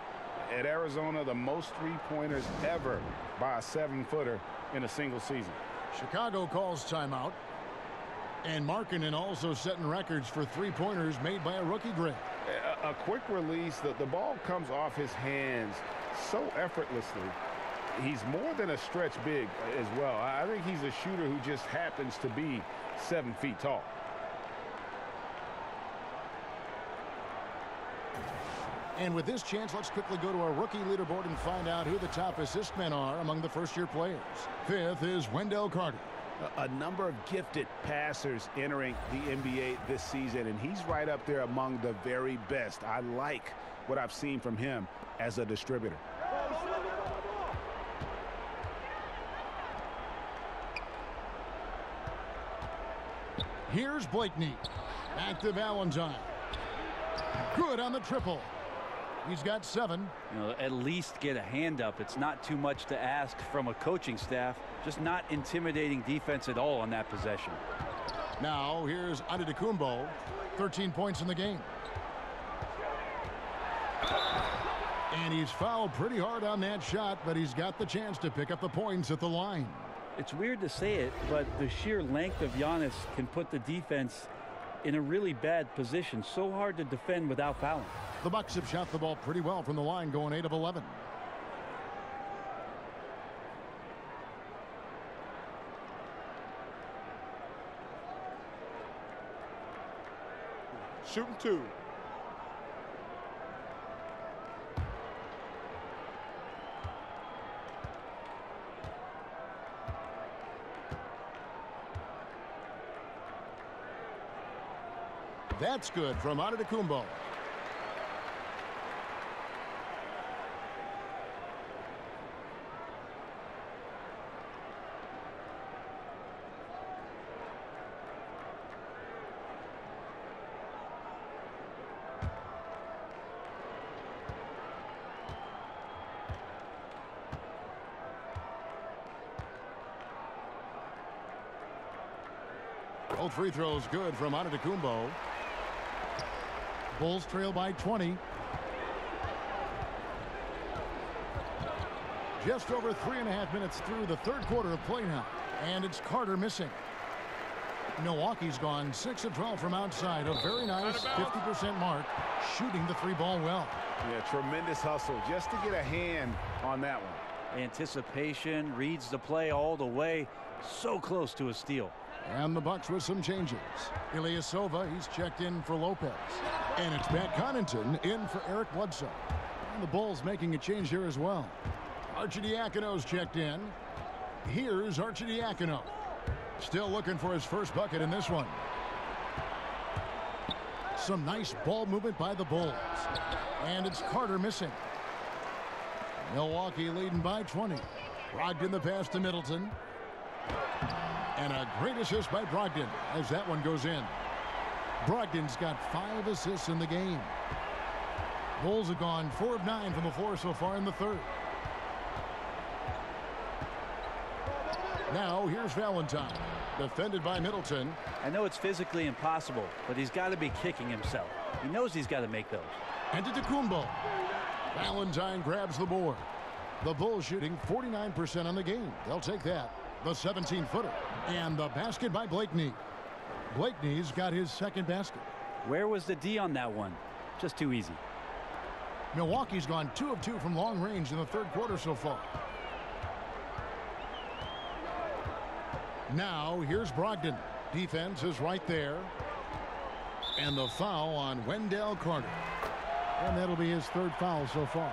At Arizona, the most 3-pointers ever by a 7-footer in a single season. Chicago calls timeout. And Markkanen also setting records for 3-pointers made by a rookie grade. A quick release, the ball comes off his hands so effortlessly. He's more than a stretch big as well. I think he's a shooter who just happens to be 7 feet tall. And with this chance, let's quickly go to our rookie leaderboard and find out who the top assist men are among the first-year players. 5th is Wendell Carter. A number of gifted passers entering the NBA this season, and he's right up there among the very best. I like what I've seen from him as a distributor. Here's Blakeney. Back to Valentine. Good on the triple. He's got 7. You know, at least get a hand up. It's not too much to ask from a coaching staff. Just not intimidating defense at all on that possession. Now here's Antetokounmpo. 13 points in the game. And he's fouled pretty hard on that shot, but he's got the chance to pick up the points at the line. It's weird to say it, but the sheer length of Giannis can put the defense in a really bad position. So hard to defend without fouling. The Bucks have shot the ball pretty well from the line, going 8 of 11. Shooting 2. That's good from Antetokounmpo. Both free throws good from Antetokounmpo. Bulls trail by 20. Just over 3.5 minutes through the third quarter of play now. And it's Carter missing. Milwaukee's gone 6 of 12 from outside. A very nice 50% mark. Shooting the 3-ball well. Yeah, tremendous hustle just to get a hand on that one. Anticipation, reads the play all the way. So close to a steal. And the Bucks with some changes. Ilyasova, he's checked in for Lopez. And it's Pat Connaughton in for Eric Bledsoe. And the Bulls making a change here as well. Arcidiacono's checked in. Here's Arcidiacono. Still looking for his first bucket in this one. Some nice ball movement by the Bulls. And it's Carter missing. Milwaukee leading by 20. Brogdon the pass to Middleton. And a great assist by Brogdon as that one goes in. Brogdon's got 5 assists in the game. Bulls have gone 4 of 9 from the floor so far in the third. Now here's Valentine, defended by Middleton. I know it's physically impossible, but he's got to be kicking himself. He knows he's got to make those. Antetokounmpo. Valentine grabs the board. The Bulls shooting 49% on the game. They'll take that. The 17-footer. And the basket by Blakeney. Blakeney's got his second basket. Where was the D on that one? Just too easy. Milwaukee's gone 2 of 2 from long range in the third quarter so far. Now here's Brogdon. Defense is right there. And the foul on Wendell Carter. And that'll be his 3rd foul so far.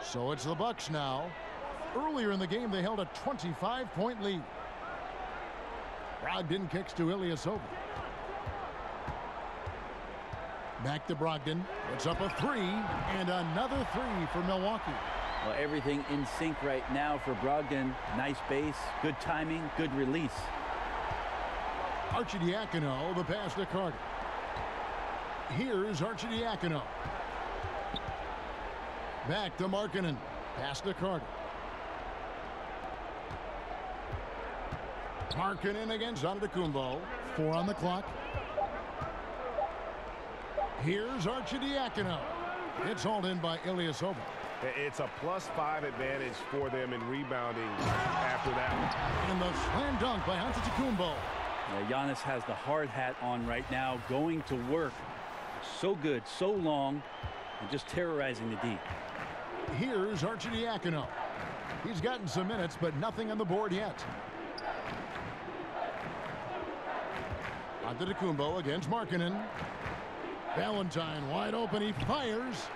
So it's the Bucks now. Earlier in the game, they held a 25-point lead. Brogdon kicks to Ilyasova. Back to Brogdon. It's up a 3, and another 3 for Milwaukee. Well, everything in sync right now for Brogdon. Nice base, good timing, good release. Arcidiacono, the pass to Carter. Here's Arcidiacono. Back to Markkanen. Pass to Carter. Markkanen against Antetokounmpo. 4 on the clock. Here's Arcidiacono. It's hauled in by Ilyasova. It's a +5 advantage for them in rebounding after that one. And the slam dunk by Antetokounmpo. Yeah, Giannis has the hard hat on right now, going to work. So good, so long, and just terrorizing the D. Here's Arcidiacono. He's gotten some minutes, but nothing on the board yet. Antetokounmpo against Markkanen. Valentine wide open. He fires.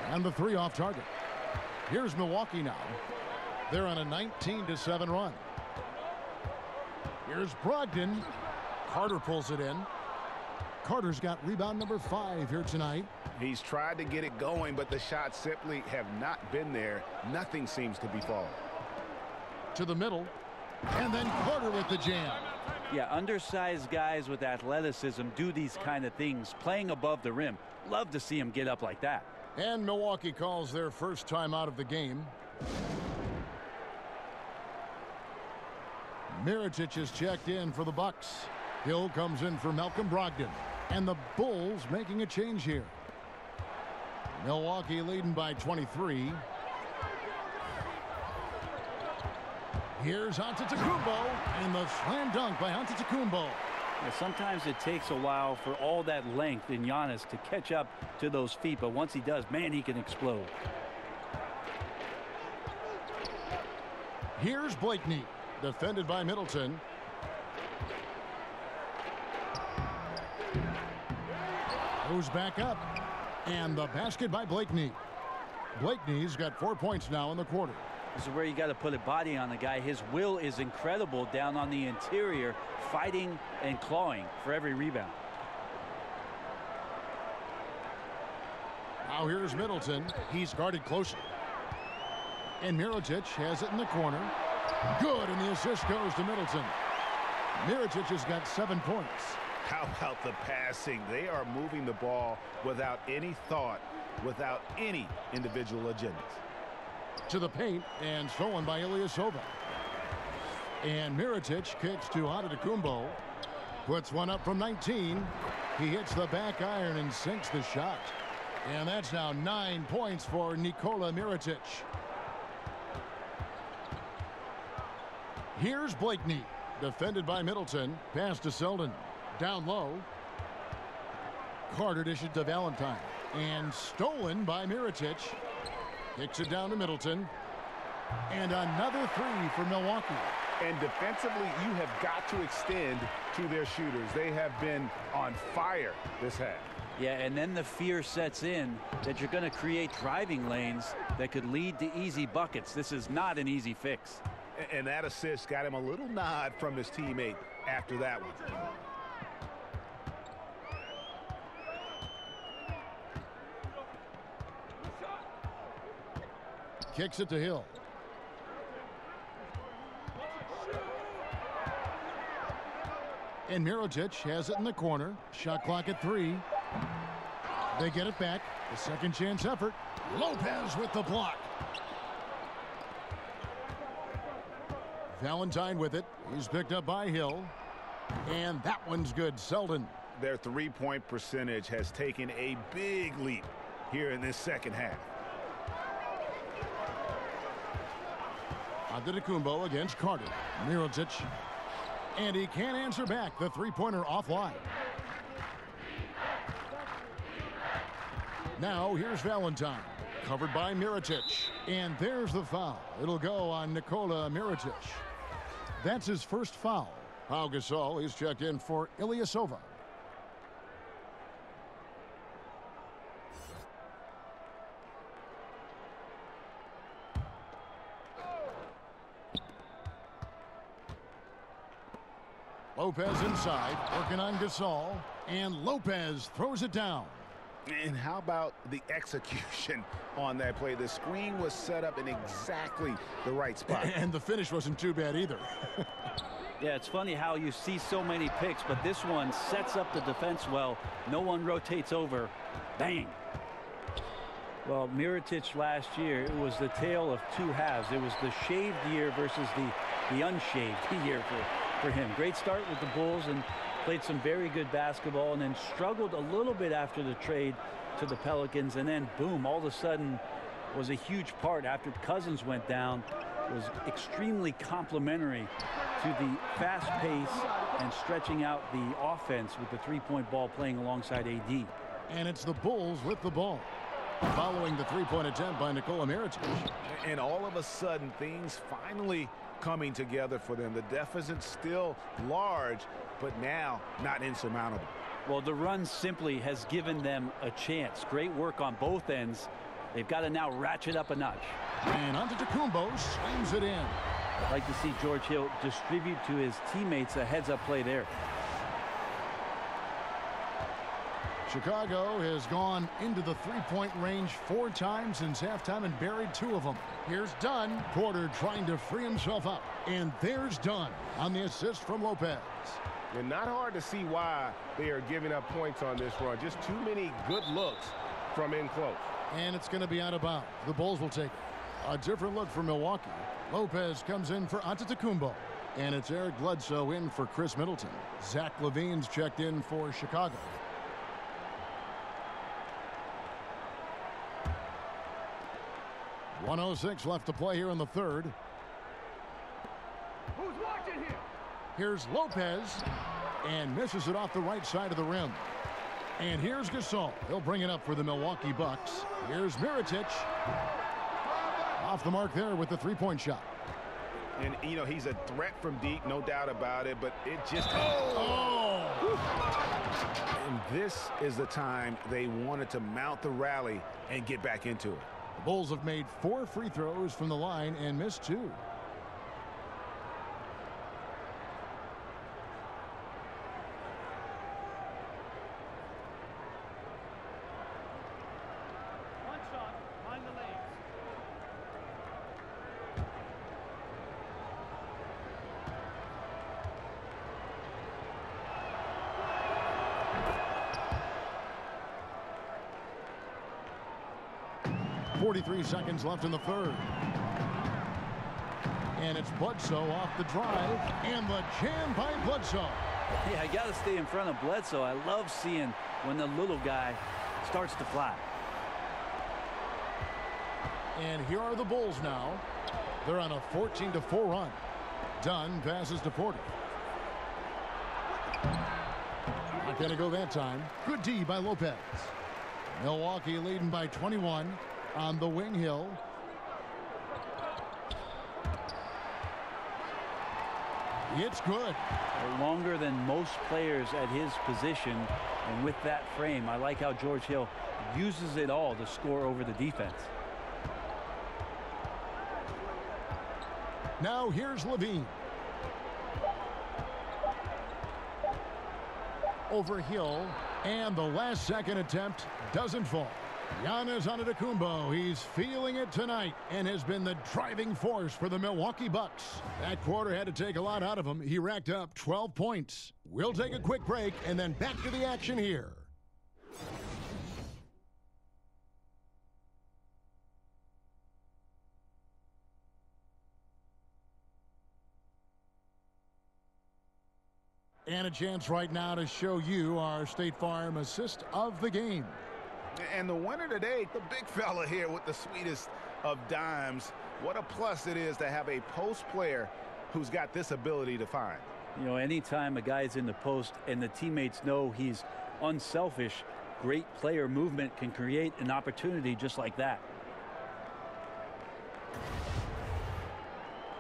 And the 3 off target. Here's Milwaukee now. They're on a 19-7 run. Here's Brogdon. Carter pulls it in. Carter's got rebound number 5 here tonight. He's tried to get it going, but the shots simply have not been there. Nothing seems to be falling. To the middle, and then Carter with the jam. Yeah, undersized guys with athleticism do these kind of things, playing above the rim. Love to see him get up like that. And Milwaukee calls their first time out of the game. Mirotic is checked in for the Bucks. Hill comes in for Malcolm Brogdon. And the Bulls making a change here. Milwaukee leading by 23. Here's Antetokounmpo, and the slam dunk by Antetokounmpo. Yeah, sometimes it takes a while for all that length in Giannis to catch up to those feet, but once he does, man, he can explode. Here's Blakeney, defended by Middleton. Goes back up, and the basket by Blakeney. Blakeney's got 4 points now in the quarter. This is where you got to put a body on the guy. His will is incredible down on the interior, fighting and clawing for every rebound. Now here's Middleton. He's guarded closely. And Mirotic has it in the corner. Good, and the assist goes to Middleton. Mirotic has got 7 points. How about the passing? They are moving the ball without any thought, without any individual agendas. To the paint, and stolen by Ilyasova. And Mirotic kicks to Antetokounmpo. Puts one up from 19. He hits the back iron and sinks the shot. And that's now 9 points for Nikola Mirotic. Here's Blakeney, defended by Middleton. Pass to Selden. Down low. Carter dishes to Valentine. And stolen by Mirotic. Kicks it down to Middleton. And another 3 for Milwaukee. And defensively, you have got to extend to their shooters. They have been on fire this half. Yeah, and then the fear sets in that you're going to create driving lanes that could lead to easy buckets. This is not an easy fix. And that assist got him a little nod from his teammate after that one. Kicks it to Hill. And Mirotic has it in the corner. Shot clock at 3. They get it back. The second chance effort. Lopez with the block. Valentine with it. He's picked up by Hill. And that one's good. Selden. Their three-point percentage has taken a big leap here in this second half. Antetokounmpo against Carter. Mirotic. And he can't answer back. The three-pointer offline. Now here's Valentine. Covered by Mirotic. And there's the foul. It'll go on Nikola Mirotic. That's his first foul. Pau Gasol is checked in for Ilyasova. Lopez inside, working on Gasol, and Lopez throws it down. And how about the execution on that play? The screen was set up in exactly the right spot. And the finish wasn't too bad either. Yeah, it's funny how you see so many picks, but this one sets up the defense well. No one rotates over. Bang. Well, Mirotic last year, it was the tale of two halves. It was the shaved year versus the unshaved year for him. Great start with the Bulls and played some very good basketball, and then struggled a little bit after the trade to the Pelicans, and then boom, all of a sudden was a huge part after Cousins went down. Was extremely complimentary to the fast pace and stretching out the offense with the three-point ball playing alongside AD. And it's the Bulls with the ball following the three-point attempt by Nikola Mirotic. And all of a sudden things finally coming together for them. The deficit still large, but now not insurmountable. Well, the run simply has given them a chance. Great work on both ends. They've got to now ratchet up a notch. And Antetokounmpo slams it in. I'd like to see George Hill distribute to his teammates a heads-up play there. Chicago has gone into the three-point range 4 times since halftime and buried 2 of them. Here's Dunn. Porter trying to free himself up. And there's Dunn on the assist from Lopez. And not hard to see why they are giving up points on this run. Just too many good looks from in close. And it's going to be out of bounds. The Bulls will take it. A different look for Milwaukee. Lopez comes in for Antetokounmpo. And it's Eric Bledsoe in for Chris Middleton. Zach LaVine's checked in for Chicago. .106 left to play here in the third. Who's watching here? Here's Lopez. And misses it off the right side of the rim. And here's Gasol. He'll bring it up for the Milwaukee Bucks. Here's Mirotic. Off the mark there with the three-point shot. And, you know, he's a threat from deep, no doubt about it, but it just... And this is the time they wanted to mount the rally and get back into it. The Bulls have made 4 free throws from the line and missed 2. One shot, behind the legs. .43 seconds left in the third. And it's Bledsoe off the drive. And the jam by Bledsoe. Yeah, I got to stay in front of Bledsoe. I love seeing when the little guy starts to fly. And here are the Bulls now. They're on a 14-4 run. Dunn passes to Porter. Not going to go that time. Good D by Lopez. Milwaukee leading by 21 on the wing hill. It's good. Longer than most players at his position. And with that frame, I like how George Hill uses it all to score over the defense. Now here's LaVine. Over Hill, and the last second attempt doesn't fall. Giannis Antetokounmpo, he's feeling it tonight and has been the driving force for the Milwaukee Bucks. That quarter had to take a lot out of him. He racked up 12 points. We'll take a quick break and then back to the action here. And a chance right now to show you our State Farm assist of the game. And the winner today, the big fella here with the sweetest of dimes. What a plus it is to have a post player who's got this ability to find. You know, anytime a guy's in the post and the teammates know he's unselfish, great player movement can create an opportunity just like that.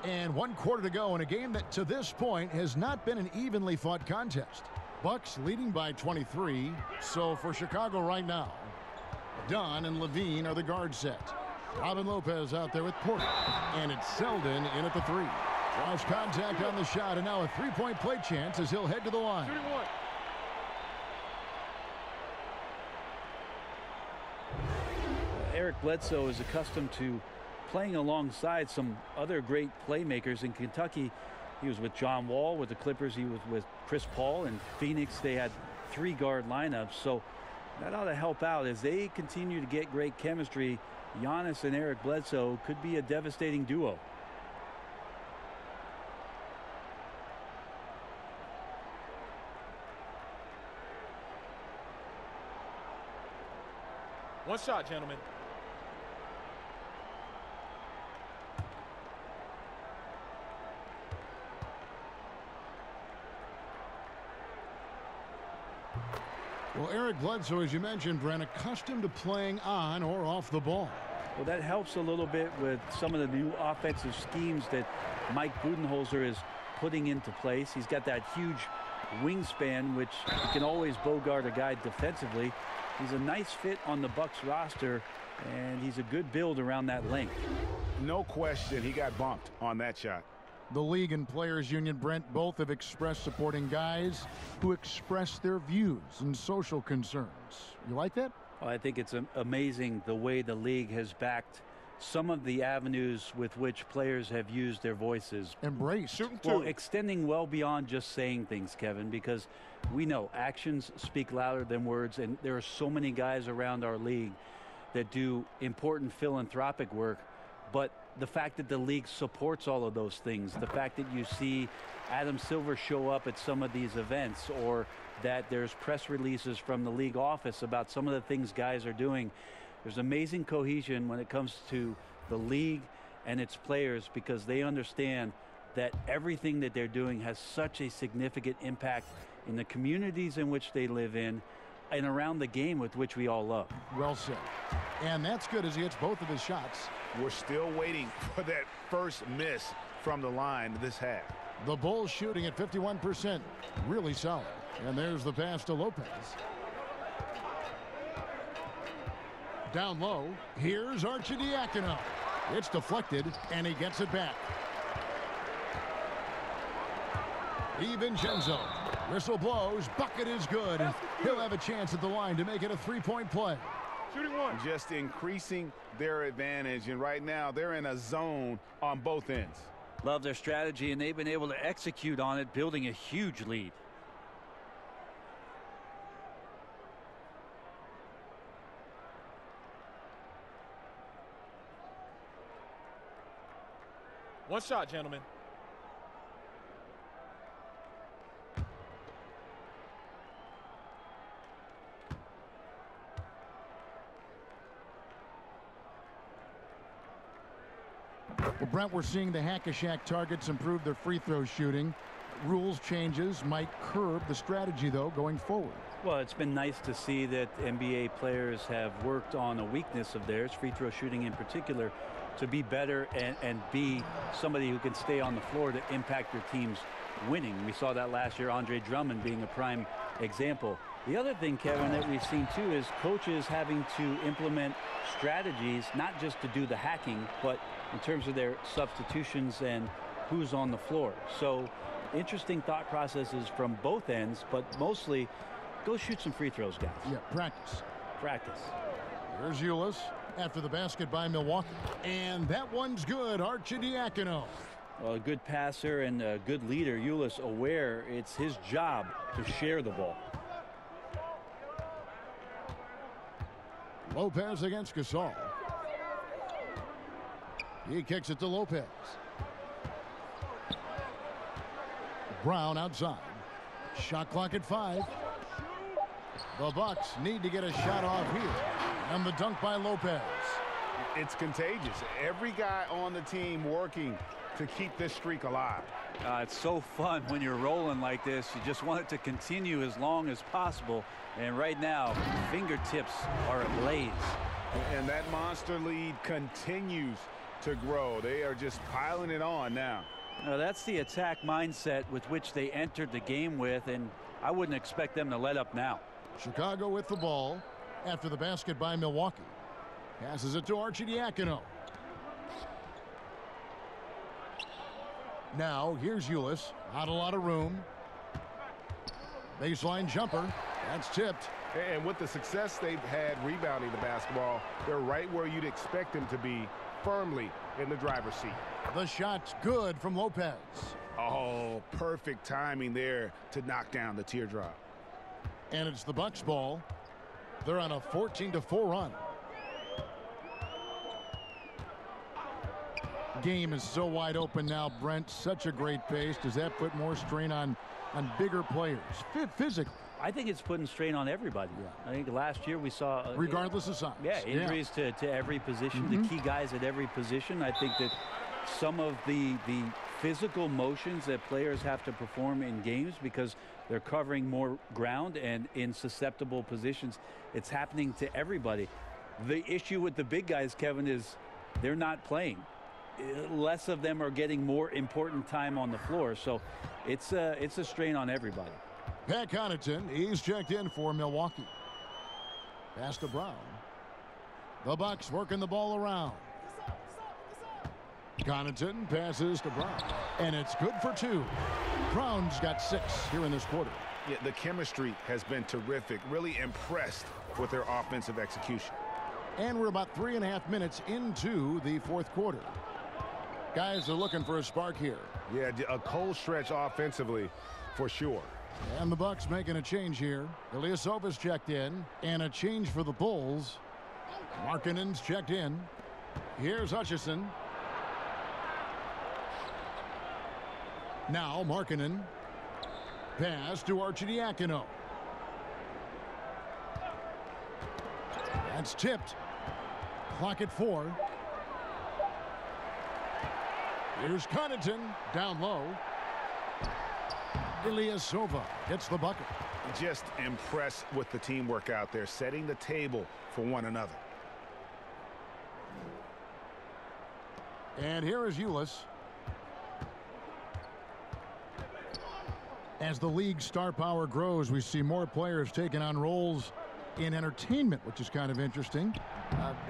And 1 quarter to go in a game that to this point has not been an evenly fought contest. Bucks leading by 23. So for Chicago right now, Dunn and LaVine are the guard set. Robin Lopez out there with Porter. And it's Selden in at the 3. Draws contact on the shot, and now a three-point play chance as he'll head to the line. Eric Bledsoe is accustomed to playing alongside some other great playmakers in Kentucky. He was with John Wall with the Clippers. He was with Chris Paul in Phoenix. They had 3 guard lineups. So that ought to help out as they continue to get great chemistry. Giannis and Eric Bledsoe could be a devastating duo. One shot, gentlemen. Well, Eric Bledsoe, as you mentioned, Brent, accustomed to playing on or off the ball. Well, that helps a little bit with some of the new offensive schemes that Mike Budenholzer is putting into place. He's got that huge wingspan, which can always bogart a guy defensively. He's a nice fit on the Bucks roster, and he's a good build around that length. No question he got bumped on that shot. The league and players union, Brent, both have expressed supporting guys who express their views and social concerns. You like that? Well, I think it's amazing the way the league has backed some of the avenues with which players have used their voices. Embraced. Well, extending well beyond just saying things, Kevin, because we know actions speak louder than words, and there are so many guys around our league that do important philanthropic work. But the fact that the league supports all of those things, the fact that you see Adam Silver show up at some of these events, or that there's press releases from the league office about some of the things guys are doing, there's amazing cohesion when it comes to the league and its players, because they understand that everything that they're doing has such a significant impact in the communities in which they live in and around the game with which we all love. Well said. And that's good as he hits both of his shots. We're still waiting for that first miss from the line this half. The Bulls shooting at 51%. Really solid. And there's the pass to Lopez. Down low. Here's Arcidiacono. It's deflected, and he gets it back. DiVincenzo. Whistle blows. Bucket is good. He'll have a chance at the line to make it a three-point play. Shooting one. Just increasing their advantage, and right now they're in a zone on both ends. Love their strategy, and they've been able to execute on it, building a huge lead. One shot, gentlemen. Well, Brent, we're seeing the Hack-a-Shack targets improve their free throw shooting. Rules changes might curb the strategy, though, going forward. Well, it's been nice to see that NBA players have worked on a weakness of theirs, free throw shooting in particular, to be better and be somebody who can stay on the floor to impact your team's winning. We saw that last year, Andre Drummond being a prime example. The other thing, Kevin, that we've seen too is coaches having to implement strategies, not just to do the hacking, but in terms of their substitutions and who's on the floor. So interesting thought processes from both ends, but mostly go shoot some free throws, guys. Yeah, practice. Practice. Here's Ulis after the basket by Milwaukee. And that one's good. Arcidiacono. Well, a good passer and a good leader. Ulis aware it's his job to share the ball. Lopez against Gasol. He kicks it to Lopez. Brown outside. Shot clock at 5. The Bucks need to get a shot off here. And the dunk by Lopez. It's contagious. Every guy on the team working to keep this streak alive. It's so fun when you're rolling like this. You just want it to continue as long as possible. And right now, fingertips are ablaze. And that monster lead continues to grow. They are just piling it on now. That's the attack mindset with which they entered the game with, and I wouldn't expect them to let up now. Chicago with the ball after the basket by Milwaukee. Passes it to Arcidiacono. Now here's Ulis. Not a lot of room. Baseline jumper. That's tipped. And with the success they've had rebounding the basketball, they're right where you'd expect them to be, firmly in the driver's seat. The shot's good from Lopez. Oh, perfect timing there to knock down the teardrop. And it's the Bucks ball. They're on a 14-4 run. Game is so wide open now, Brent. Such a great pace. Does that put more strain on bigger players physically? I think it's putting strain on everybody. Yeah. I think last year we saw regardless of size. Yeah, injuries to every position, the key guys at every position. I think that some of the physical motions that players have to perform in games, because they're covering more ground and in susceptible positions, it's happening to everybody. The issue with the big guys, Kevin, is they're not playing. Less of them are getting more important time on the floor, so it's a strain on everybody. Pat Connaughton, he's checked in for Milwaukee. Pass to Brown. The Bucks working the ball around. Connaughton passes to Brown, and it's good for 2. Brown's got 6 here in this quarter. Yeah, the chemistry has been terrific. Really impressed with their offensive execution. And we're about 3.5 minutes into the 4th quarter. Guys are looking for a spark here. Yeah, a cold stretch offensively for sure. And the Bucks making a change here. Ilyasova's checked in, and a change for the Bulls. Markkanen's checked in. Here's Hutchison. Now Markkanen. Pass to Arcidiacono. That's tipped. Clock at 4. Here's Connaughton down low. Ilyasova gets the bucket. Just impressed with the teamwork out there, setting the table for one another. And here is Ulis. As the league's star power grows, we see more players taking on roles in entertainment, which is kind of interesting.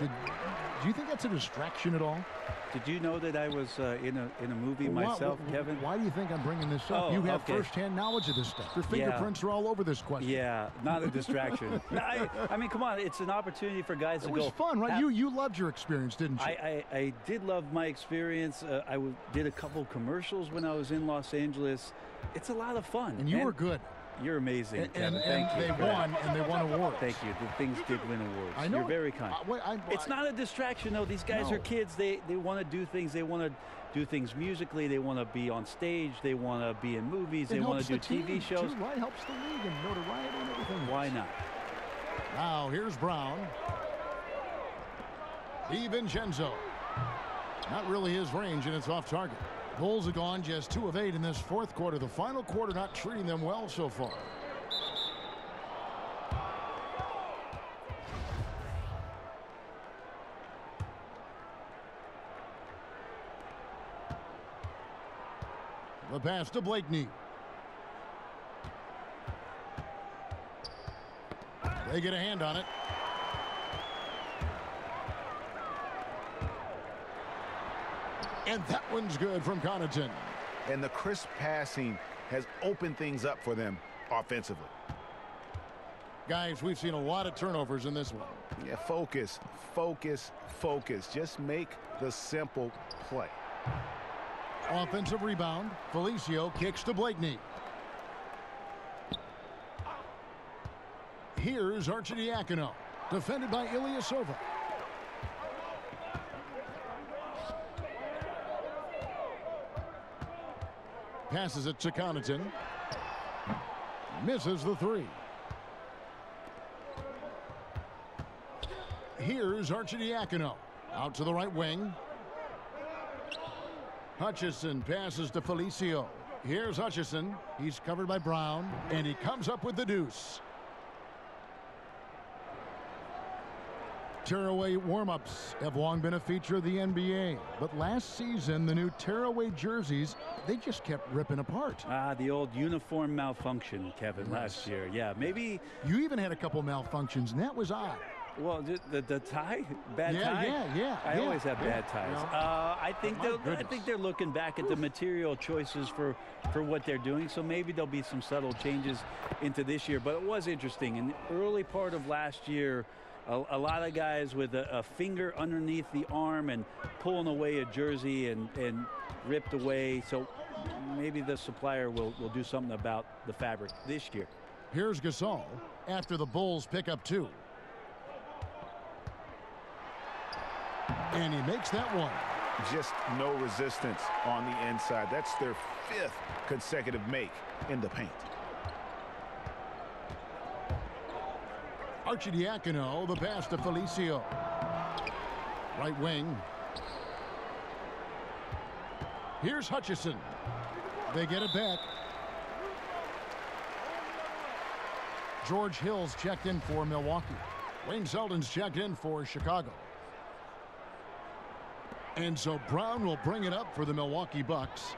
Do you think that's a distraction at all? Did you know that I was in a movie myself, Kevin? Why do you think I'm bringing this up? You have firsthand knowledge of this stuff. Your fingerprints are all over this question. Yeah, not a distraction. I mean, come on, it's an opportunity for guys to go. It was fun, right? You loved your experience, didn't you? I did love my experience. I did a couple commercials when I was in Los Angeles. It's a lot of fun. And you were good. You're amazing, Kevin. Thank you. They won awards. Thank you. The things did win awards. I know. You're very kind. It's not a distraction, though. These guys are kids. They want to do things. They want to do things musically. They want to be on stage. They want to be in movies. They want to do TV shows. Too, right? Helps the league and notoriety and everything. Why not? Now, here's Brown. DiVincenzo. Not really his range, and it's off target. Bulls have gone just 2 of 8 in this 4th quarter. The final quarter not treating them well so far. The pass to Blakeney. They get a hand on it. And that one's good from Connaughton. And the crisp passing has opened things up for them offensively. Guys, we've seen a lot of turnovers in this one. Yeah, focus, focus, focus. Just make the simple play. Offensive rebound. Felicio kicks to Blakeney. Here's Arcidiacono. Defended by Ilyasova. Passes it to Connaughton. Misses the 3. Here's Arcidiacono. Out to the right wing. Hutchison passes to Felicio. Here's Hutchison. He's covered by Brown. And he comes up with the deuce. Tearaway warm-ups have long been a feature of the NBA, but last season the new tearaway jerseys, they just kept ripping apart. The old uniform malfunction, Kevin, last year. Yeah, maybe you even had a couple malfunctions, and that was odd. Well, the tie, bad tie. Yeah. I always have bad ties. I think they're looking back at the material choices for what they're doing. So maybe there'll be some subtle changes into this year. But it was interesting in the early part of last year. A lot of guys with a finger underneath the arm and pulling away a jersey and ripped away. So maybe the supplier will do something about the fabric this year. Here's Gasol after the Bulls pick up 2. And he makes that one. Just no resistance on the inside. That's their 5th consecutive make in the paint. Arcidiacono, the pass to Felicio. Right wing. Here's Hutchison. They get it back. George Hill's checked in for Milwaukee. Wayne Selden's checked in for Chicago. And so Brown will bring it up for the Milwaukee Bucks.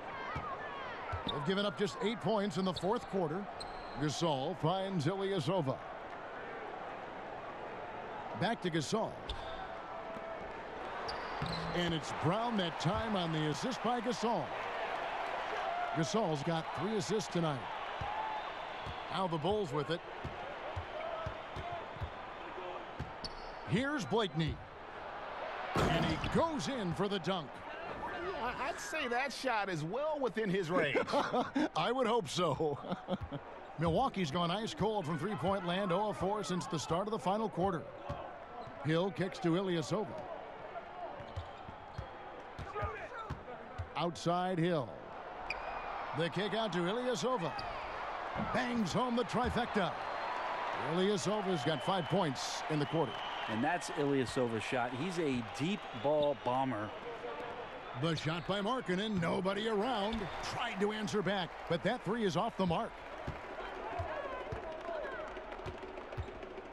They've given up just 8 points in the 4th quarter. Gasol finds Ilyasova. Back to Gasol. And it's Brown that time on the assist by Gasol. Gasol's got 3 assists tonight. Now the Bulls with it. Here's Blakeney. And he goes in for the dunk. I'd say that shot is well within his range. I would hope so. Milwaukee's gone ice cold from three-point land, 0 of 4 since the start of the final quarter. Hill kicks to Ilyasova. Outside Hill. The kick out to Ilyasova. Bangs home the trifecta. Ilyasova's got 5 points in the quarter. And that's Ilyasova's shot. He's a deep ball bomber. The shot by Markkanen, nobody around. Tried to answer back, but that 3 is off the mark.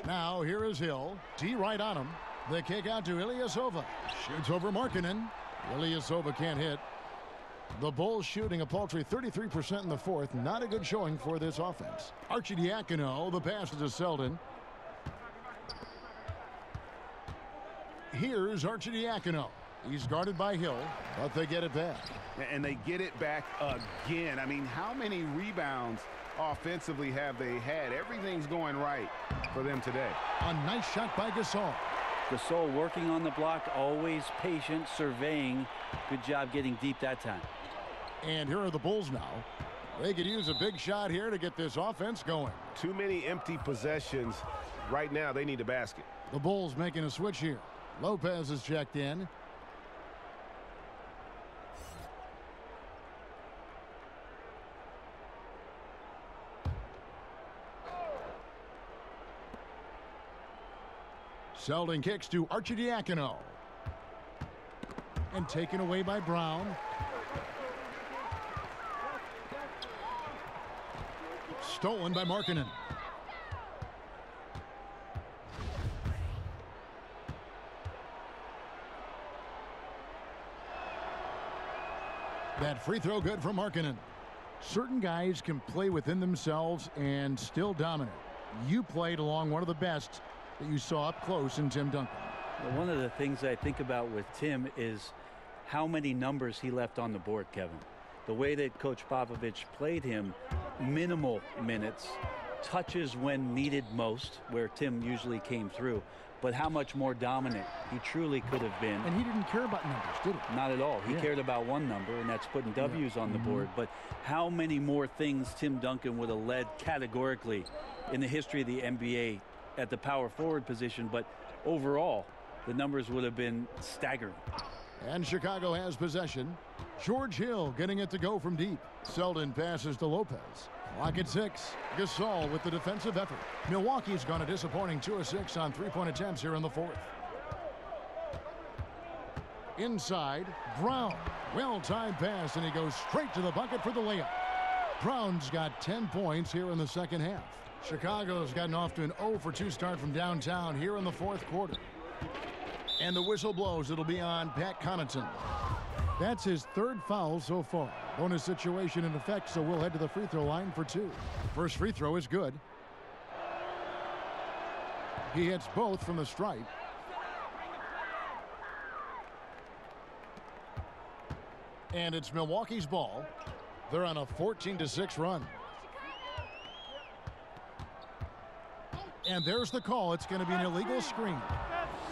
Now here is Hill. D right on him. The kick out to Ilyasova. Shoots over Markkanen. Ilyasova can't hit. The Bulls shooting a paltry 33% in the fourth. Not a good showing for this offense. Arcidiacono, the pass to Selden. Here's Arcidiacono. He's guarded by Hill, but they get it back. And they get it back again. I mean, how many rebounds offensively have they had? Everything's going right for them today. A nice shot by Gasol. Gasol working on the block, always patient, surveying. Good job getting deep that time. And here are the Bulls now. They could use a big shot here to get this offense going. Too many empty possessions. Right now, they need a basket. The Bulls making a switch here. Lopez is checked in. Selden kicks to Arcidiacono. And taken away by Brown. Stolen by Markkanen. That free throw good from Markkanen. Certain guys can play within themselves and still dominate. You played along one of the best that you saw up close in Tim Duncan. Well, one of the things I think about with Tim is how many numbers he left on the board, Kevin. The way that Coach Popovich played him, minimal minutes, touches when needed most, where Tim usually came through, but how much more dominant he truly could have been. And he didn't care about numbers, did he? Not at all. He cared about one number, and that's putting W's on the board. But how many more things Tim Duncan would have led categorically in the history of the NBA at the power forward position, but overall, the numbers would have been staggering. And Chicago has possession. George Hill getting it to go from deep. Selden passes to Lopez. Clock at 6. Gasol with the defensive effort. Milwaukee's gone a disappointing 2 of 6 on three-point attempts here in the fourth. Inside, Brown. Well-timed pass, and he goes straight to the bucket for the layup. Brown's got 10 points here in the second half. Chicago's gotten off to an 0 for 2 start from downtown here in the fourth quarter. And the whistle blows. It'll be on Pat Connaughton. That's his 3rd foul so far. Bonus situation in effect, so we'll head to the free throw line for 2. First free throw is good. He hits both from the stripe. And it's Milwaukee's ball. They're on a 14-6 run. And there's the call. It's going to be an illegal screen.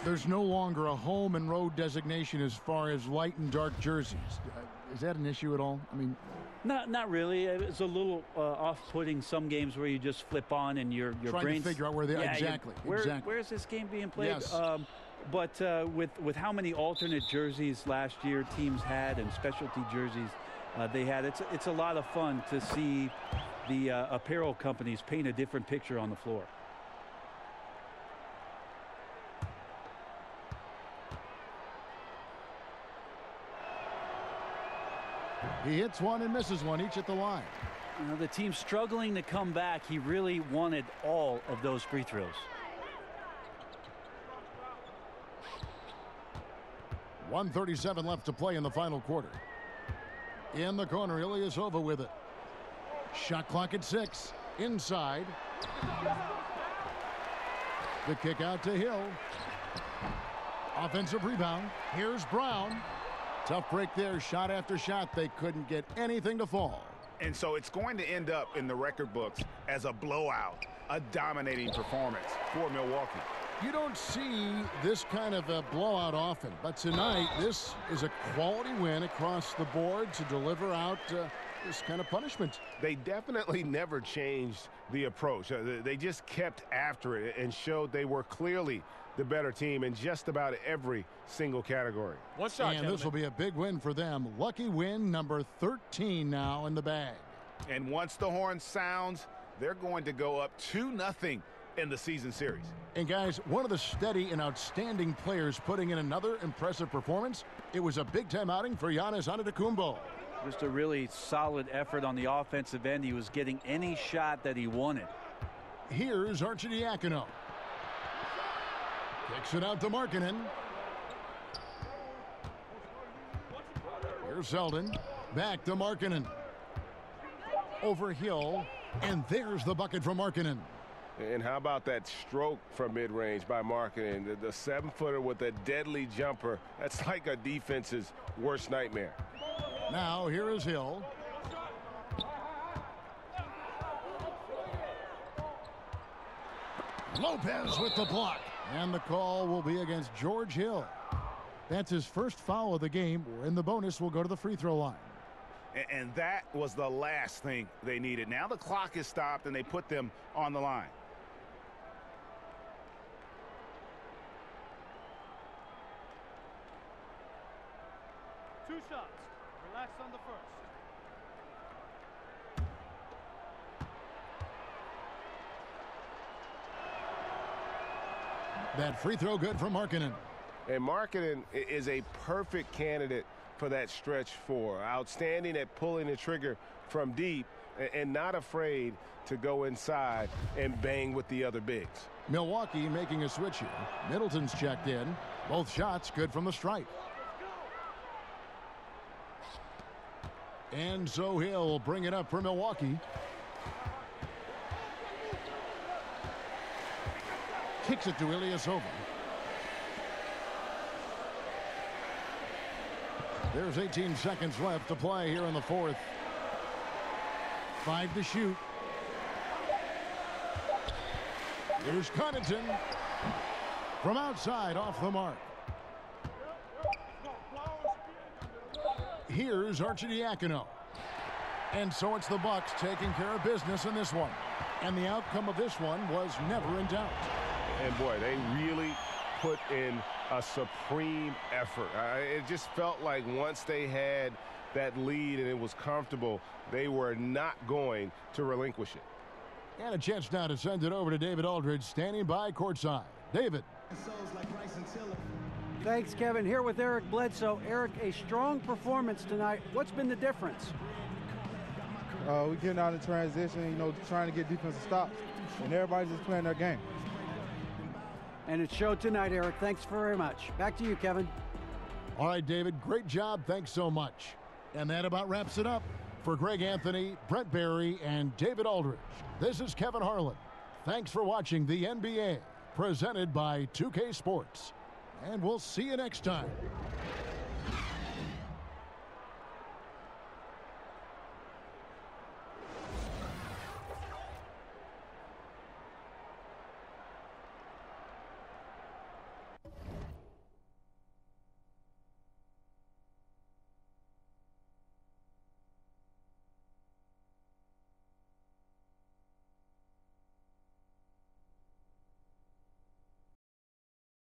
There's no longer a home and road designation as far as light and dark jerseys. Is that an issue at all? I mean, not really. It's a little off-putting. Some games where you just flip on and your trying brain's to figure out where they exactly. Where is this game being played? Yes. But with how many alternate jerseys last year teams had and specialty jerseys they had, it's a lot of fun to see the apparel companies paint a different picture on the floor. He hits one and misses one, each at the line. You know, the team's struggling to come back. He really wanted all of those free throws. .137 left to play in the final quarter. In the corner, Ilyasova with it. Shot clock at 6. Inside. The kick out to Hill. Offensive rebound. Here's Brown. Tough break there. Shot after shot. They couldn't get anything to fall. And so it's going to end up in the record books as a blowout, a dominating performance for Milwaukee. You don't see this kind of a blowout often, but tonight this is a quality win across the board to deliver out this kind of punishment. They definitely never changed the approach. They just kept after it and showed they were clearly the better team in just about every single category. One shot, and this will be a big win for them. Lucky win number 13 now in the bag. And once the horn sounds, they're going to go up 2-0 in the season series. And guys, one of the steady and outstanding players putting in another impressive performance. It was a big-time outing for Giannis Antetokounmpo. Just a really solid effort on the offensive end. He was getting any shot that he wanted. Here's Arcidiacono. Kicks it out to Markkanen. Here's Selden. Back to Markkanen. Over Hill. And there's the bucket from Markkanen. And how about that stroke from mid-range by Markkanen? The 7-footer with a deadly jumper. That's like a defense's worst nightmare. Now here is Hill. Lopez with the block. And the call will be against George Hill. That's his first foul of the game. In the bonus, will go to the free throw line. And that was the last thing they needed. Now the clock is stopped and they put them on the line. Two shots. Relax on the first. That free throw good from Markkanen. And Markkanen is a perfect candidate for that stretch four. Outstanding at pulling the trigger from deep and not afraid to go inside and bang with the other bigs. Milwaukee making a switch here. Middleton's checked in. Both shots good from the stripe. And so Hill will bring it up for Milwaukee. Kicks it to Ilyasova. There's 18 seconds left to play here in the fourth. 5 to shoot. Here's Connaughton. From outside, off the mark. Here's Arcidiacono. And so it's the Bucks taking care of business in this one. And the outcome of this one was never in doubt. And boy, they really put in a supreme effort. It just felt like once they had that lead and it was comfortable, they were not going to relinquish it. And a chance now to send it over to David Aldridge, standing by courtside. David. Thanks, Kevin. Here with Eric Bledsoe. Eric, a strong performance tonight. What's been the difference? We're getting out in transition, trying to get defensive stops, and everybody's just playing their game. And it showed tonight, Eric. Thanks very much. Back to you, Kevin. All right, David, great job. Thanks so much. And that about wraps it up. For Greg Anthony, Brent Barry, and David Aldridge, this is Kevin Harlan. Thanks for watching the NBA, presented by 2K Sports. And we'll see you next time.